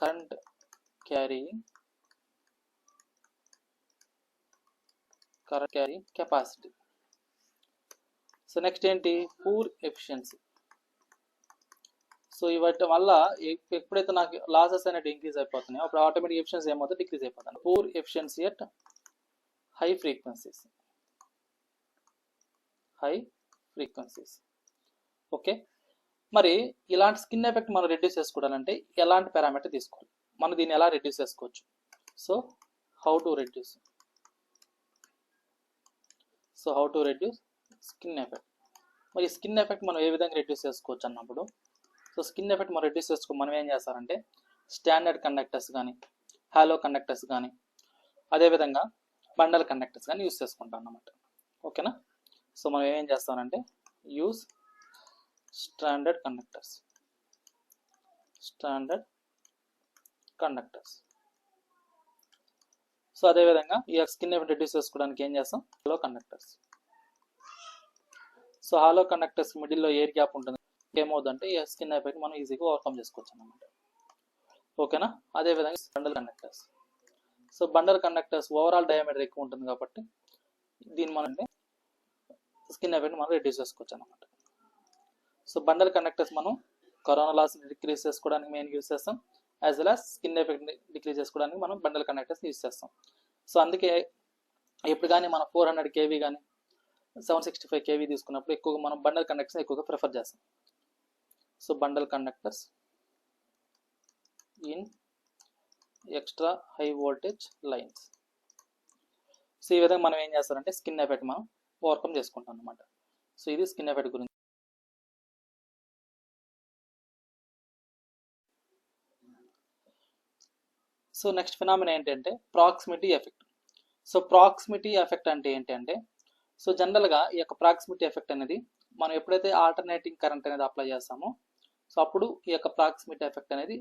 current carrying capacity. So next ఏంటి poor efficiency. So వీటి వల్ల ఎప్పుడైతే నాకు లాసెస్ అనేది ఇంక్రీజ్ అయిపోతున్నాయో అప్పుడు ఆటోమేటిక్ ఎఫిషియన్సీ ఏమవుతుంది డిక్రీజ్ అయిపోతుంది. Poor efficiency at high frequencies. Okay, మరి ఇలాంటి స్కిన్ ఎఫెక్ట్ మనం రెడ్యూస్ చేసుకోవాలంటే ఎలాంటి పారామీటర్ తీసుకోవాలి, మనం దీన్ని ఎలా రెడ్యూస్ చేసుకోవచ్చు. So how to reduce skin effect. మరి స్కిన్ ఎఫెక్ట్ మనం ఏ విధంగా రెడ్యూస్ చేసుకోవచ్చు అన్నప్పుడు సో స్కిన్ ఎఫెక్ట్ మనం రెడ్యూస్ చేసుకో మనం ఏం చేస్తారంటే స్టాండర్డ్ కండక్టర్స్ కానీ హాలో కండక్టర్స్ కానీ అదేవిధంగా బండల్ కండక్టర్స్ కానీ యూస్ చేసుకుంటాం అన్నమాట. ఓకేనా. సో మనం ఏం చేస్తామంటే యూస్ స్టాండర్డ్ కండక్టర్స్. సో అదేవిధంగా ఈ స్కిన్ ఎఫెక్ట్ రెడ్యూస్ చేసుకోవడానికి ఏం చేస్తాం hollow conductors. So hollow conductors మిడిల్లో ఎయిర్ గ్యాప్ ఉంటుంది, ఏమవుతుందంటే ఈ స్కిన్ ఎఫెక్ట్ మనం ఈజీగా ఓవర్కమ్ చేసుకోవచ్చు అన్నమాట. ఓకేనా. అదేవిధంగా bundle conductors. So bundle conductors overall diameter ఎక్కువ ఉంటుంది కాబట్టి దీన్ని మనం స్కిన్ ఎఫెక్ట్ మనం రెడ్యూస్ చేసుకోవచ్చు అన్నమాట. సో బండల్ కండక్టర్స్ మనం కరోనా లాస్ డిక్రీజ్ చేసుకోవడానికి మెయిన్ యూస్ చేస్తాం, as well as skin effect decrease చేసుకోవడానికి మనం బండల్ కండక్టర్స్ యూస్ చేస్తాం. సో అందుకే ఇప్పుడు కానీ మనం 400 kV కానీ 765 kV తీసుకున్నప్పుడు ఎక్కువగా మనం బండల్ కండక్టర్స్ ఎక్కువగా ప్రిఫర్ చేస్తాం. So bundle conductors in extra high voltage lines. So ఈ విధంగా మనం ఏం చేస్తారంటే స్కిన్ ఎఫెక్ట్ మనం ఓవర్కమ్ చేసుకుంటాం అన్నమాట. సో ఇది స్కిన్ ఎఫెక్ట్ గురించి. సో నెక్స్ట్ ఫినామినా ఏంటంటే proximity effect. So proximity effect అంటే ఏంటంటే, సో జనరల్గా ఈ యొక్క ప్రాక్సిమిటీ ఎఫెక్ట్ అనేది మనం ఎప్పుడైతే ఆల్టర్నేటింగ్ కరెంట్ అనేది అప్లై చేస్తామో సో అప్పుడు ఈ యొక్క ప్రాక్సిమిటీ ఎఫెక్ట్ అనేది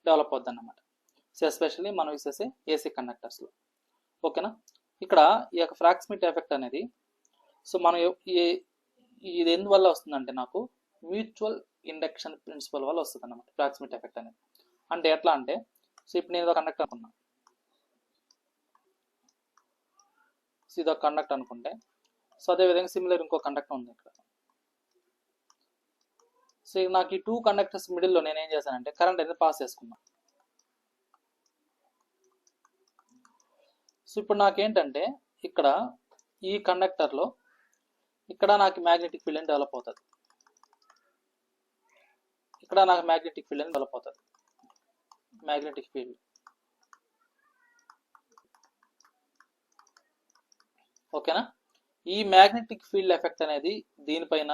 డెవలప్ అవుద్ది అన్నమాట. సో ఎస్పెషల్లీ మనం యూస్ చేసే ఏసీ కండక్టర్స్లో. ఓకేనా, ఇక్కడ ఈ యొక్క ప్రాక్సిమిటీ ఎఫెక్ట్ అనేది సో మనం ఇది ఎందువల్ల వస్తుందంటే నాకు మ్యూచువల్ ఇండక్షన్ ప్రిన్సిపల్ వల్ల వస్తుంది అన్నమాట ప్రాక్సిమిటీ ఎఫెక్ట్ అనేది. అంటే ఎట్లా అంటే, సో ఇప్పుడు నేను కండక్టర్ అనుకున్నా, సో ఇది ఒక కండక్టర్ అనుకుంటే, సో అదేవిధంగా సిమిలర్ ఇంకో కండక్టర్ ఉంది ఇక్కడ. సో నాకు ఈ 2 కండక్టర్స్ మిడిల్లో నేను ఏం చేశానంటే కరెంట్ అనేది పాస్ చేసుకున్నా. సో ఇప్పుడు నాకేంటంటే ఇక్కడ ఈ కండక్టర్లో ఇక్కడ నాకు మ్యాగ్నెటిక్ ఫీల్డ్ అని డెవలప్ అవుతుంది, ఇక్కడ నాకు మ్యాగ్నెటిక్ ఫీల్డ్ అని డెవలప్ అవుతుంది. మ్యాగ్నెటిక్ ఫీల్డ్ ఓకేనా. ఈ మ్యాగ్నెటిక్ ఫీల్డ్ ఎఫెక్ట్ అనేది దీనిపైన,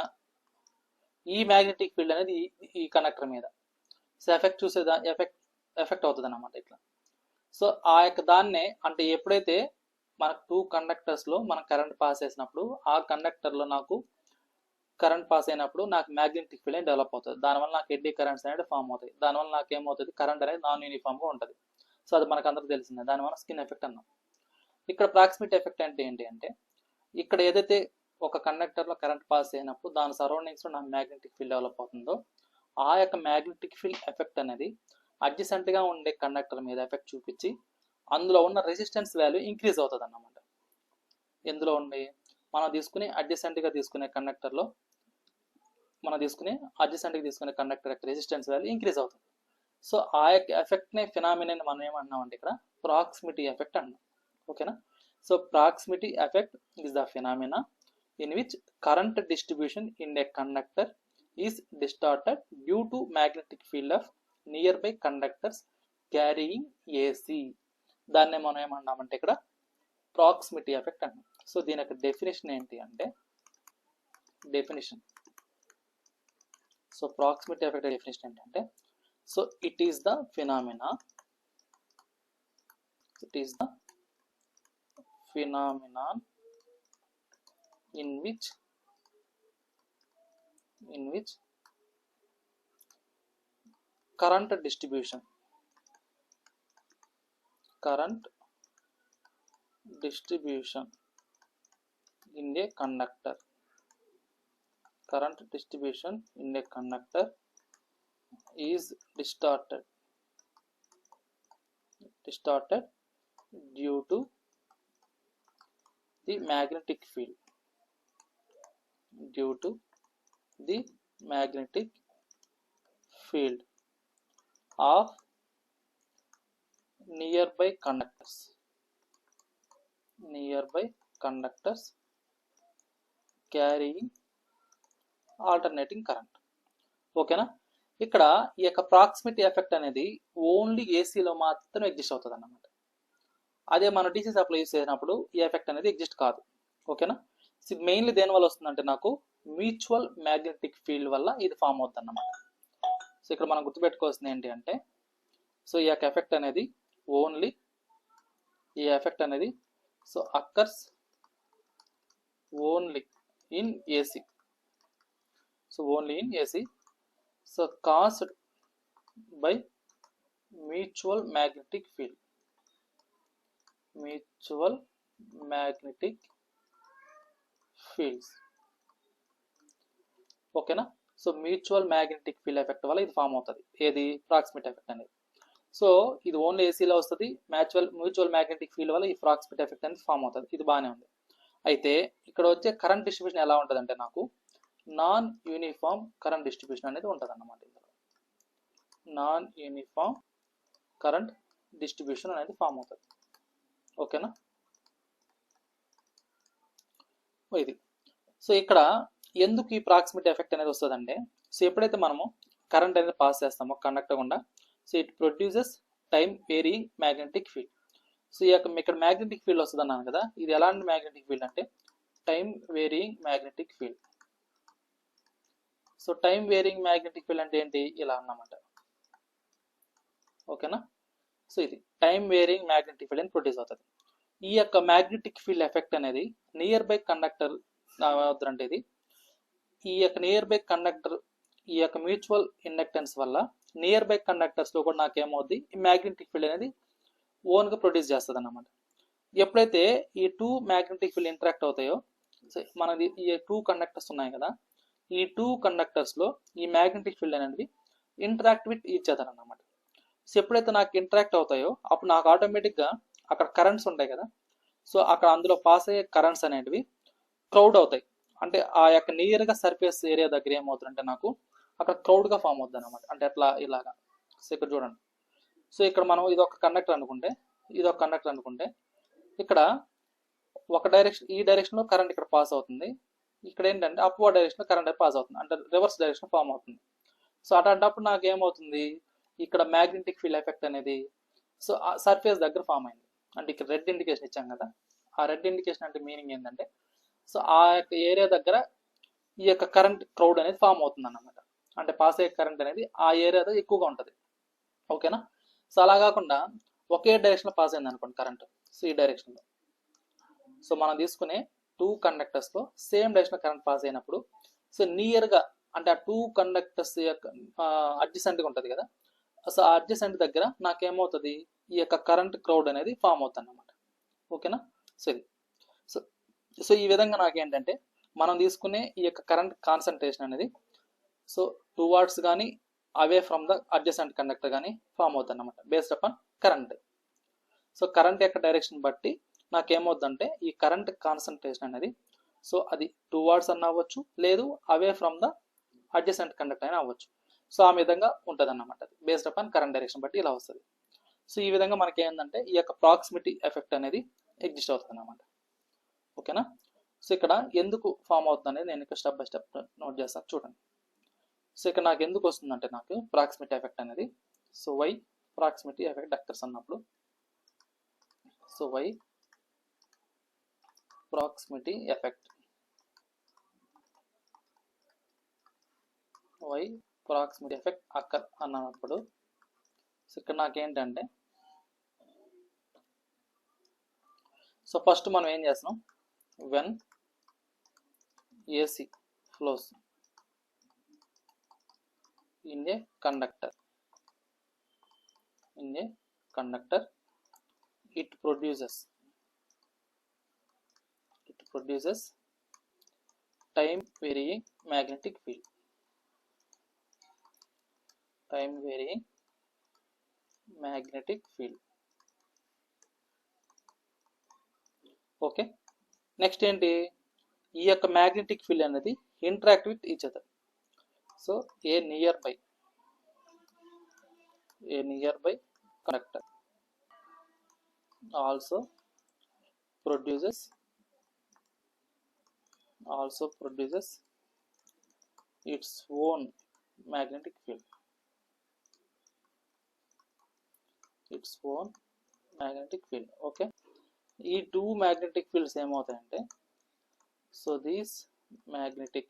ఈ మ్యాగ్నెటిక్ ఫీల్డ్ అనేది ఈ కండక్టర్ మీద సో ఎఫెక్ట్ ఎఫెక్ట్ అవుతుంది అన్నమాట ఇట్లా. సో ఆ యొక్క దాన్నే అంటే ఎప్పుడైతే మనకు 2 కండక్టర్స్లో మనం కరెంట్ పాస్ చేసినప్పుడు ఆ కండక్టర్లో నాకు కరెంట్ పాస్ అయినప్పుడు నాకు మ్యాగ్నెటిక్ ఫీల్డ్ అనేది డెవలప్ అవుతుంది. దానివల్ల నాకు ఎడ్డీ కరెంట్స్ అనేది ఫామ్ అవుతాయి. దానివల్ల నాకు ఏమవుతుంది, కరెంట్ అనేది నాన్ యూనిఫామ్గా ఉంటుంది. సో అది మనకు అందరికీ తెలిసిందే, దానివల్ల స్కిన్ ఎఫెక్ట్ అన్నాం. ఇక్కడ ప్రాక్సిమిటీ ఎఫెక్ట్ అంటే ఏంటి అంటే, ఇక్కడ ఏదైతే ఒక కండక్టర్లో కరెంట్ పాస్ అయినప్పుడు దాని సరౌండింగ్స్లో నాకు మ్యాగ్నెటిక్ ఫీల్డ్ డెవలప్ అవుతుందో ఆ యొక్క మ్యాగ్నెటిక్ ఫీల్డ్ ఎఫెక్ట్ అనేది అడ్జసెంట్గా ఉండే కండక్టర్ మీద ఎఫెక్ట్ చూపించి అందులో ఉన్న రెసిస్టెన్స్ వాల్యూ ఇంక్రీజ్ అవుతుంది అన్నమాట. ఎందులో ఉండి మనం తీసుకునే అడ్జసెంట్గా తీసుకునే కండక్టర్లో అడ్జసెంట్గా తీసుకునే కండక్టర్ యొక్క రెసిస్టెన్స్ వాల్యూ ఇంక్రీజ్ అవుతుంది. సో ఆ యొక్క ఎఫెక్ట్నే ఫినామినాని మనం ఏమంటున్నామంటే ఇక్కడ ప్రాక్సిమిటీ ఎఫెక్ట్ అన్నాం. ఓకేనా. So proximity effect is the phenomena in which current distribution in a conductor is distorted due to magnetic field of nearby conductors carrying AC. దాన్నే మనం ఏమన్నామంటే ఇక్కడ ప్రాక్సిమిటీ ఎఫెక్ట్ అన్నాం. సో దీని యొక్క డెఫినేషన్ ఏంటి అంటే, సో ప్రాక్సిమిటీ ఎఫెక్ట్ డెఫినేషన్ ఏంటంటే, so it is the phenomena in which current distribution in a conductor is distorted due to the magnetic field of nearby conductors carrying alternating current. ఓకేనా. ఇక్కడ ఈ యొక్క proximity effect అనేది only ఏసీలో మాత్రం exist అవుతుంది అన్నమాట. అదే మనం డీసీ సప్లై యూస్ చేసినప్పుడు ఈ ఎఫెక్ట్ అనేది ఎగ్జిస్ట్ కాదు. ఓకేనా. మెయిన్లీ దేని వల్ల వస్తుందంటే నాకు మ్యూచువల్ మ్యాగ్నెటిక్ ఫీల్డ్ వల్ల ఇది ఫామ్ అవుతుంది అన్నమాట. సో ఇక్కడ మనం గుర్తుపెట్టుకోవాల్సింది ఏంటి అంటే, సో ఈ యొక్క ఎఫెక్ట్ అనేది so occurs only in AC. So caused by mutual magnetic fields. ఓకేనా. So mutual magnetic field effect వల్ల ఇది ఫామ్ అవుతుంది, ఏది ప్రాక్సిమిటీ ఎఫెక్ట్ అనేది. సో ఇది ఓన్లీ ఏసీలో వస్తుంది. మ్యూచువల్ మ్యాగ్నెటిక్ ఫీల్డ్ వల్ల ఈ ప్రాక్సిమిటీ ఎఫెక్ట్ అనేది ఫామ్ అవుతుంది. ఇది బాగానే ఉంది. అయితే ఇక్కడ వచ్చే కరెంట్ డిస్ట్రిబ్యూషన్ ఎలా ఉంటుంది అంటే, నాకు నాన్ యూనిఫామ్ కరెంట్ డిస్ట్రిబ్యూషన్ అనేది ఉంటుంది అన్నమాట. ఇందులో నాన్ యూనిఫామ్ కరెంట్ డిస్ట్రిబ్యూషన్ అనేది ఫామ్ అవుతుంది. ఓకేనా. ఇది సో ఇక్కడ ఎందుకు ఈ ప్రాక్సిమిటీ ఎఫెక్ట్ అనేది వస్తుందంటే, సో ఎప్పుడైతే మనము కరెంట్ అనేది పాస్ చేస్తామో కండక్టర్ గుండా, so it produces time varying magnetic field. So ఈ యొక్క ఇక్కడ మ్యాగ్నెటిక్ ఫీల్డ్ వస్తుంది అన్నాను కదా, ఇది ఎలాంటి మ్యాగ్నెటిక్ ఫీల్డ్ అంటే time varying magnetic field. So time varying magnetic field అంటే ఏంటి, ఇలా అన్నమాట. ఓకేనా. సో ఇది టైం వేరింగ్ మ్యాగ్నెటిక్ ఫీల్డ్ అని ప్రొడ్యూస్ అవుతుంది. ఈ యొక్క మ్యాగ్నెటిక్ ఫీల్డ్ ఎఫెక్ట్ అనేది నియర్ బై కండక్టర్ అవుతుందంటే ఇది ఈ యొక్క నియర్ బై కండక్టర్ ఈ యొక్క మ్యూచువల్ ఇండక్టెన్స్ వల్ల నియర్ బై కండక్టర్స్ లో కూడా నాకేమవుద్ది ఈ మ్యాగ్నెటిక్ ఫీల్డ్ అనేది ఓన్ గా ప్రొడ్యూస్ చేస్తుంది అన్నమాట. ఎప్పుడైతే ఈ టూ మ్యాగ్నెటిక్ ఫీల్డ్ ఇంటరాక్ట్ అవుతాయో మనది ఈ టూ కండక్టర్స్ ఉన్నాయి కదా, ఈ టూ కండక్టర్స్ లో ఈ మ్యాగ్నెటిక్ ఫీల్డ్ అనేది ఇంటరాక్ట్ విత్ ఈచ్ అదర్ అన్నమాట. సో ఎప్పుడైతే నాకు ఇంటరాక్ట్ అవుతాయో అప్పుడు నాకు ఆటోమేటిక్ గా అక్కడ కరెంట్స్ ఉంటాయి కదా, సో అక్కడ అందులో పాస్ అయ్యే కరెంట్స్ అనేటివి క్రౌడ్ అవుతాయి. అంటే ఆ యొక్క నియర్ గా సర్ఫేస్ ఏరియా దగ్గర ఏమవుతుందంటే నాకు అక్కడ క్రౌడ్ గా ఫామ్ అవుతుంది అనమాట. అంటే అట్లా ఇలాగా. సో ఇక్కడ చూడండి, సో ఇక్కడ మనం ఇది ఒక కండక్టర్ అనుకుంటే ఇక్కడ ఒక డైరెక్షన్ ఈ డైరెక్షన్ లో కరెంట్ ఇక్కడ పాస్ అవుతుంది, ఇక్కడ ఏంటంటే అప్వర్డ్ డైరెక్షన్ లో కరెంట్ పాస్ అవుతుంది, అంటే రివర్స్ డైరెక్షన్ ఫామ్ అవుతుంది. సో అట్లాంటప్పుడు నాకు ఏమవుతుంది ఇక్కడ మ్యాగ్నెటిక్ ఫీల్డ్ ఎఫెక్ట్ అనేది సో ఆ సర్ఫేస్ దగ్గర ఫామ్ అయింది. అంటే ఇక్కడ రెడ్ ఇండికేషన్ ఇచ్చాం కదా, ఆ రెడ్ ఇండికేషన్ అంటే మీనింగ్ ఏంటంటే సో ఆ యొక్క ఏరియా దగ్గర ఈ యొక్క కరెంట్ క్రౌడ్ అనేది ఫామ్ అవుతుంది అన్నమాట. అంటే పాస్ అయ్యే కరెంట్ అనేది ఆ ఏరియాలో ఎక్కువగా ఉంటుంది. ఓకేనా. సో అలా కాకుండా ఒకే డైరెక్షన్ పాస్ అయింది అనుకోండి కరెంట్, సో ఈ డైరెక్షన్ లో సో మనం తీసుకునే టూ కండక్టర్స్ లో సేమ్ డైరెక్షన్ కరెంట్ పాస్ అయినప్పుడు సో నియర్ గా అంటే ఆ టూ కండక్టర్స్ యొక్క అడ్జసెంట్ గా ఉంటది కదా, సో ఆ అడ్జసెంట్ దగ్గర నాకేమవుతుంది ఈ యొక్క కరెంట్ క్రౌడ్ అనేది ఫామ్ అవుతుంది అన్నమాట. ఓకేనా. సో ఇది సో ఈ విధంగా నాకేంటంటే మనం తీసుకునే ఈ యొక్క కరెంట్ కాన్సన్ట్రేషన్ అనేది సో టువార్డ్స్ కానీ away from the adjacent conductor కానీ ఫామ్ అవుతుంది అన్నమాట based upon current. So current యొక్క డైరెక్షన్ బట్టి నాకేమవుతుందంటే ఈ కరెంట్ కాన్సన్ట్రేషన్ అనేది సో అది టువార్డ్స్ అన్న అవ్వచ్చు, లేదు away from the adjacent conductor అయినా అవ్వచ్చు. సో ఆ విధంగా ఉంటుంది అన్నమాట బేస్డ్ అపాన్ కరెంట్ డైరెక్షన్ బట్టి ఇలా వస్తుంది. సో ఈ విధంగా మనకి ఏంటంటే ఈ యొక్క ప్రాక్సిమిటీ ఎఫెక్ట్ అనేది ఎగ్జిస్ట్ అవుతుంది అన్నమాట. ఓకేనా. సో ఇక్కడ ఎందుకు ఫామ్ అవుతుంది అనేది నేను ఇక్కడ స్టెప్ బై స్టెప్ నోట్ చేస్తాను చూడండి. సో ఇక్కడ నాకు ఎందుకు వస్తుందంటే నాకు ప్రాక్సిమిటీ ఎఫెక్ట్ అనేది so why proximity effect ductus అన్నప్పుడు సో వై ప్రాక్సిమిటీ ఎఫెక్ట్ అక్కర్ అన్నప్పుడు సో ఇక్కడ నాకేంటంటే సో ఫస్ట్ మనం ఏం చేస్తున్నాం when AC flows in a conductor it produces time varying magnetic field. Okay. Next ఏంటి ఈ యొక్క మ్యాగ్నెటిక్ ఫీల్డ్ అనేది interact with each other. So a near by conductor also produces its own magnetic field. Okay. ఈ two magnetic fields ఏమవుతాయంటే so these magnetic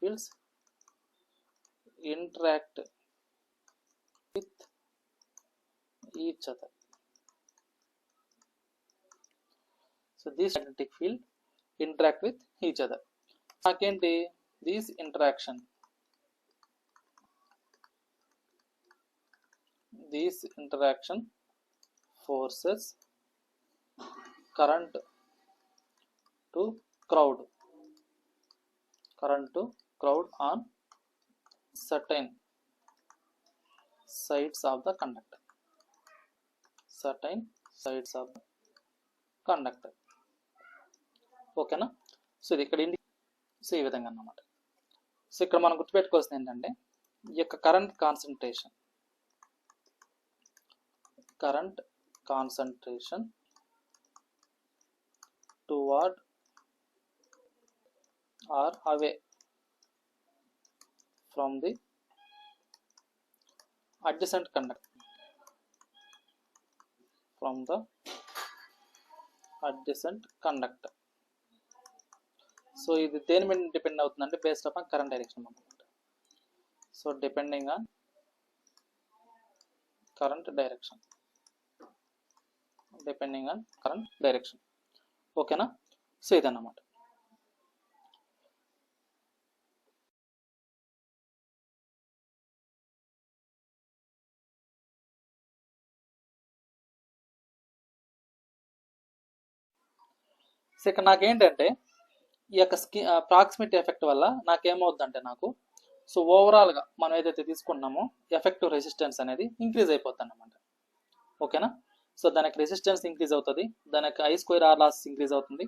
fields interact with each other. So this magnetic field interact with each other. Second, this interaction forces current to crowd on certain sides of the conductor. ఓకేనా. So ఇది ఇక్కడ so ఈ విధంగా అన్నమాట. So ఇక్కడ మనం గుర్తుపెట్టుకోవాల్సింది ఏంటంటే ఈ యొక్క current concentration toward or away from the adjacent conductor. So ఇది దేని మీద డిపెండ్ అవుతుందంటే బేస్డ్ అపాన్ కరెంట్ డైరెక్షన్ అన్నమాట. So depending on current direction, depending on current direction. ఓకేనా? సో ఇదన్నమాట. సో ఇక్కడ నాకేంటంటే ఈ యొక్క ప్రాక్సిమిటీ ఎఫెక్ట్ వల్ల నాకేమవుద్దంటే నాకు సో ఓవరాల్గా మనం ఏదైతే తీసుకున్నామో ఎఫెక్టివ్ రెసిస్టెన్స్ అనేది ఇంక్రీజ్ అయిపోద్ది అన్నమాట. ఓకేనా? సో దానికి రెసిస్టెన్స్ ఇంక్రీజ్ అవుతుంది, దానికి I² R లాస్ ఇంక్రీజ్ అవుతుంది.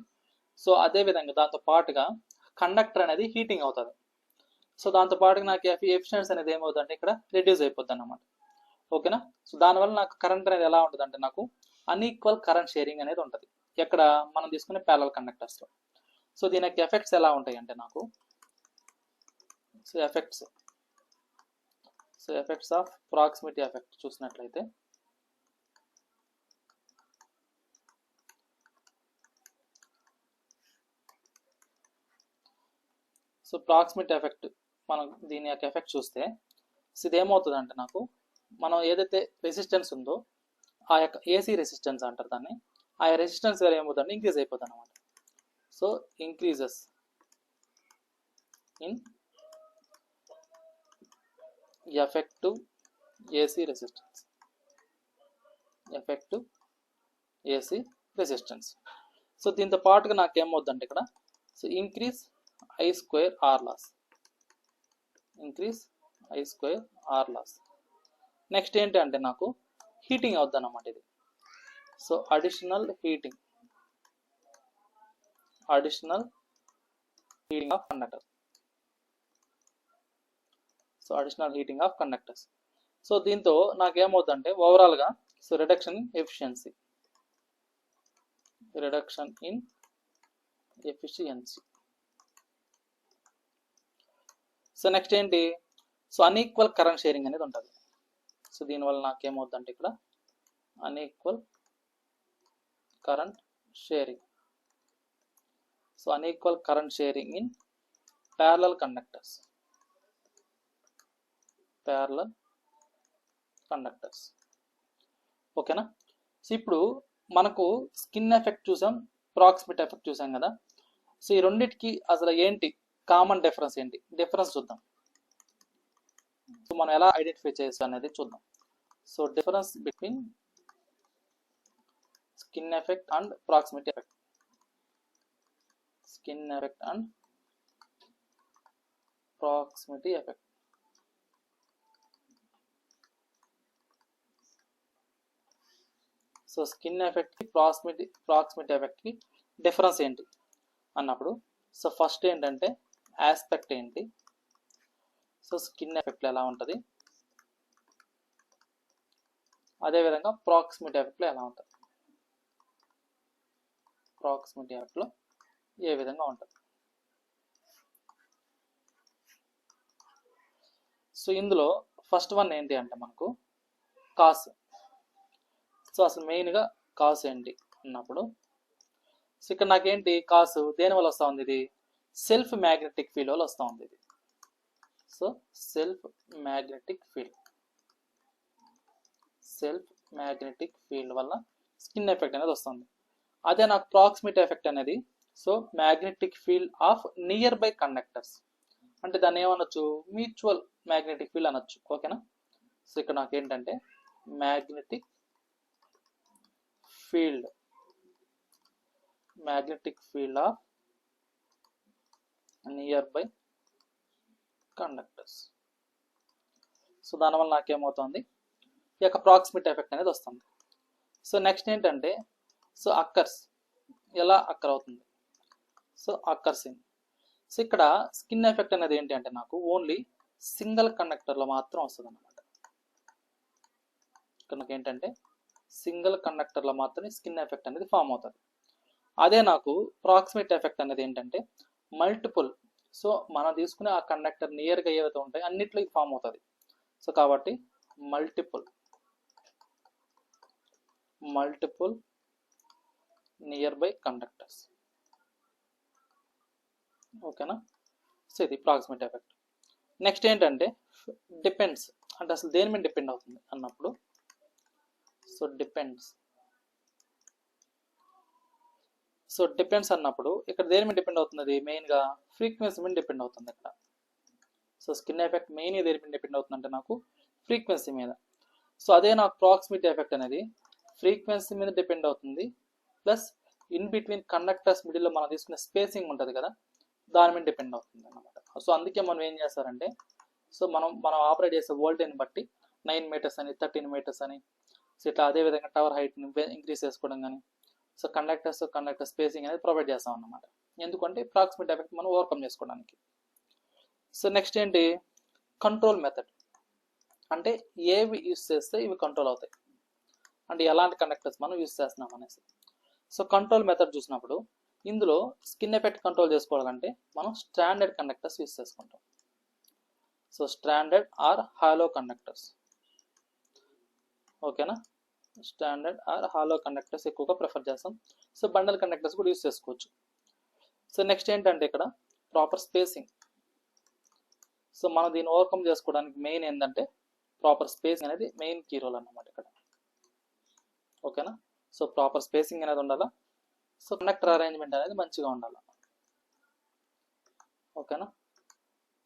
సో అదేవిధంగా దాంతో పాటుగా కండక్టర్ అనేది హీటింగ్ అవుతుంది. సో దాంతో పాటుగా నాకు ఎఫిషియన్సీ అనేది ఏమవుతుంది అంటే ఇక్కడ రిడ్యూస్ అయిపోద్ది అన్నమాట. ఓకేనా? సో దానివల్ల నాకు కరెంట్ అనేది ఎలా ఉంటుంది అంటే నాకు అన్ఈక్వల్ కరెంట్ షేరింగ్ అనేది ఉంటుంది ఎక్కడ మనం తీసుకునే ప్యారలల్ కండక్టర్స్లో. సో దీనికి ఎఫెక్ట్స్ ఎలా ఉంటాయి అంటే నాకు so effects of proximity effect చూసినట్లయితే సో ప్రాక్సిమిటీ ఎఫెక్ట్ మనం దీని యొక్క ఎఫెక్ట్ చూస్తే సో ఇది ఏమవుతుంది అంటే నాకు మనం ఏదైతే రెసిస్టెన్స్ ఉందో ఆ యొక్క ఏసీ రెసిస్టెన్స్ అంటారు దాన్ని, ఆ రెసిస్టెన్స్ వేరే ఏమవుతుందంటే ఇంక్రీజ్ అయిపోతుంది అనమాట. So increases in effective AC resistance, effective AC resistance. So దీంతో పాటుగా నాకు ఏమవుతుందంటే ఇక్కడ so increase I² R loss, increase I² R loss. Next ఏంటి అంటే నాకు హీటింగ్ అవుద్ది అన్నమాట ఇది. So additional heating of conductor, so additional heating of conductors. So దీంతో నాకేమవుతుందంటే ఓవరాల్గా so reduction in efficiency, so next ఏంటి సో అన్ఈక్వల్ కరెంట్ షేరింగ్ అనేది ఉంటుంది. సో దీనివల్ల నాకేమవుతుందంటే ఇక్కడ unequal current sharing, so unequal current sharing in parallel conductors, ఓకేనా? సో ఇప్పుడు మనకు స్కిన్ ఎఫెక్ట్ చూసాం, ప్రాక్సిమిటీ ఎఫెక్ట్ చూసాం కదా. సో ఈ రెండింటికి అసలు ఏంటి కామన్ డిఫరెన్స్ ఏంటి, డిఫరెన్స్ చూద్దాం. సో మనం ఎలా ఐడెంటిఫై చేస్తాం అనేది చూద్దాం. So difference between skin effect and proximity effect, skin effect and proximity effect. So skin ఎఫెక్ట్కి ప్రాక్సిమిటీ ఎఫెక్ట్కి డిఫరెన్స్ ఏంటి అన్నప్పుడు సో ఫస్ట్ ఏంటంటే ఆస్పెక్ట్ ఏంటి, సో స్కిన్ ఎఫెక్ట్లో ఎలా ఉంటుంది, అదేవిధంగా ప్రాక్సిమిటీ ఎఫెక్ట్లో ఎలా ఉంటుంది, ప్రాక్సిమిటీ ఎఫెక్ట్లో ఏ విధంగా ఉంటుంది. సో ఇందులో ఫస్ట్ వన్ ఏంటి అంటే మనకు కాస్. సో అసలు మెయిన్గా కాస్ ఏంటి అన్నప్పుడు సో ఇక్కడ నాకేంటి కాసు దేని వల్ల వస్తూ ఉంది, ఇది సెల్ఫ్ మ్యాగ్నెటిక్ ఫీల్డ్ వల్ల వస్తూ ఉంది ఇది. సో సెల్ఫ్ మ్యాగ్నెటిక్ ఫీల్డ్ వల్ల స్కిన్ ఎఫెక్ట్ అనేది వస్తుంది. అదే నాకు ప్రాక్సిమిటీ ఎఫెక్ట్ అనేది so magnetic field of near by conductors, అంటే దాన్ని ఏమనొచ్చు మ్యూచువల్ మ్యాగ్నెటిక్ ఫీల్డ్ అనొచ్చు. ఓకేనా? సో ఇక్కడ నాకేంటంటే magnetic field of near by conductors. So దానివల్ల నాకేమవుతుంది ఈ యొక్క ప్రాక్సిమిటీ ఎఫెక్ట్ అనేది వస్తుంది. సో నెక్స్ట్ ఏంటంటే సో అక్కర్స్ ఎలా అక్కర్ అవుతుంది, సో అక్కర్సింగ్. సో ఇక్కడ స్కిన్ ఎఫెక్ట్ అనేది ఏంటి అంటే నాకు ఓన్లీ సింగిల్ కండక్టర్లో మాత్రం వస్తుంది అన్నమాట. ఇక్కడ నాకు ఏంటంటే సింగిల్ కండక్టర్లో మాత్రమే స్కిన్ ఎఫెక్ట్ అనేది ఫామ్ అవుతుంది. అదే నాకు ప్రాక్సిమిటీ ఎఫెక్ట్ అనేది ఏంటంటే మల్టిపుల్, సో మనం తీసుకునే ఆ కండక్టర్ నియర్గా ఏవైతే ఉంటాయి అన్నిట్లో ఇది ఫామ్ అవుతుంది. సో కాబట్టి మల్టిపుల్ నియర్ బై కండక్టర్స్. ఓకేనా? సో ఇది ప్రాక్సిమిటీ ఎఫెక్ట్. నెక్స్ట్ ఏంటంటే డిపెండ్స్, అంటే అసలు దేని మీద డిపెండ్ అవుతుంది అన్నప్పుడు, సో డిపెండ్స్. సో డిపెండ్స్ అన్నప్పుడు ఇక్కడ దేని మీద డిపెండ్ అవుతుంది, మెయిన్గా ఫ్రీక్వెన్సీ మీద డిపెండ్ అవుతుంది ఇక్కడ. సో స్కిన్ ఎఫెక్ట్ మెయిన్ దేని మీద డిపెండ్ అవుతుందంటే నాకు ఫ్రీక్వెన్సీ మీద. సో అదే నాకు ప్రాక్సిమిటీ ఎఫెక్ట్ అనేది ఫ్రీక్వెన్సీ మీద డిపెండ్ అవుతుంది, ప్లస్ ఇన్ బిట్వీన్ కండక్టర్స్ మిడిల్లో మనం తీసుకునే స్పేసింగ్ ఉంటుంది కదా, దాని మీద డిపెండ్ అవుతుంది అన్నమాట. సో అందుకే మనం ఏం చేస్తారంటే, సో మనం ఆపరేట్ చేసే వోల్టేజ్ని బట్టి 9 మీటర్స్ అని 13 మీటర్స్ అని, సో ఇట్లా అదేవిధంగా టవర్ హైట్ని ఇంక్రీజ్ చేసుకోవడం కానీ, సో కండక్టర్ స్పేసింగ్ అనేది ప్రొవైడ్ చేస్తాం అన్నమాట. ఎందుకంటే ప్రాక్సిమిటీ ఎఫెక్ట్ మనం ఓవర్కమ్ చేసుకోవడానికి. సో నెక్స్ట్ ఏంటి, కంట్రోల్ మెథడ్, అంటే ఏవి యూస్ చేస్తే ఇవి కంట్రోల్ అవుతాయి, అంటే ఎలాంటి కండక్టర్స్ మనం యూస్ చేస్తున్నాం అనేసి. సో కంట్రోల్ మెథడ్ చూసినప్పుడు ఇందులో స్కిన్ ఎఫెక్ట్ కంట్రోల్ చేసుకోవాలంటే మనం స్టాండర్డ్ కండక్టర్స్ యూస్ చేసుకుంటాం. So standard are hollow conductors, ఓకేనా, స్టాండర్డ్ ఆర్ హాలో కండక్టర్స్ ఎక్కువగా ప్రిఫర్ చేస్తాం. సో బండల్ కండక్టర్స్ కూడా యూస్ చేసుకోవచ్చు. సో నెక్స్ట్ ఏంటంటే ఇక్కడ ప్రాపర్ స్పేసింగ్. సో మనం దీన్ని ఓవర్కమ్ చేసుకోవడానికి మెయిన్ ఏంటంటే ప్రాపర్ స్పేసింగ్ అనేది మెయిన్ కీ రోల్ అన్నమాట ఇక్కడ, ఓకేనా. సో ప్రాపర్ స్పేసింగ్ అనేది ఉండాలా, సో కండక్టర్ అరేంజ్మెంట్ అనేది మంచిగా ఉండాలి, ఓకేనా,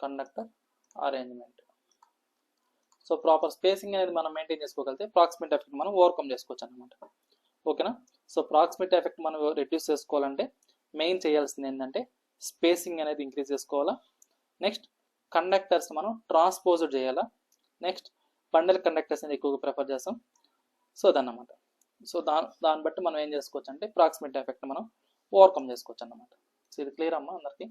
conductor arrangement. So proper spacing అనేది మనం మెయింటైన్ చేసుకోగలిగితే ప్రాక్సిమిటీ ఎఫెక్ట్ మనం ఓవర్కమ్ చేసుకోవచ్చు అనమాట, ఓకేనా. సో ప్రాక్సిమిటీ ఎఫెక్ట్ మనం రిడ్యూస్ చేసుకోవాలంటే మెయిన్ చేయాల్సింది ఏంటంటే స్పేసింగ్ అనేది ఇంక్రీజ్ చేసుకోవాలా, నెక్స్ట్ కండక్టర్స్ మనం ట్రాన్స్పోజ్డ్ చేయాలా, నెక్స్ట్ బండల్ కండక్టర్స్ అనేది ఎక్కువగా ప్రిఫర్ చేస్తాం. సో అదన్నమాట. సో దాన్ని బట్టి మనం ఏం చేసుకోవచ్చు అంటే ప్రాక్సిమిటీ ఎఫెక్ట్ మనం ఓవర్కమ్ చేసుకోవచ్చు అన్నమాట. సో ఇది క్లియర్ అమ్మా అందరికీ.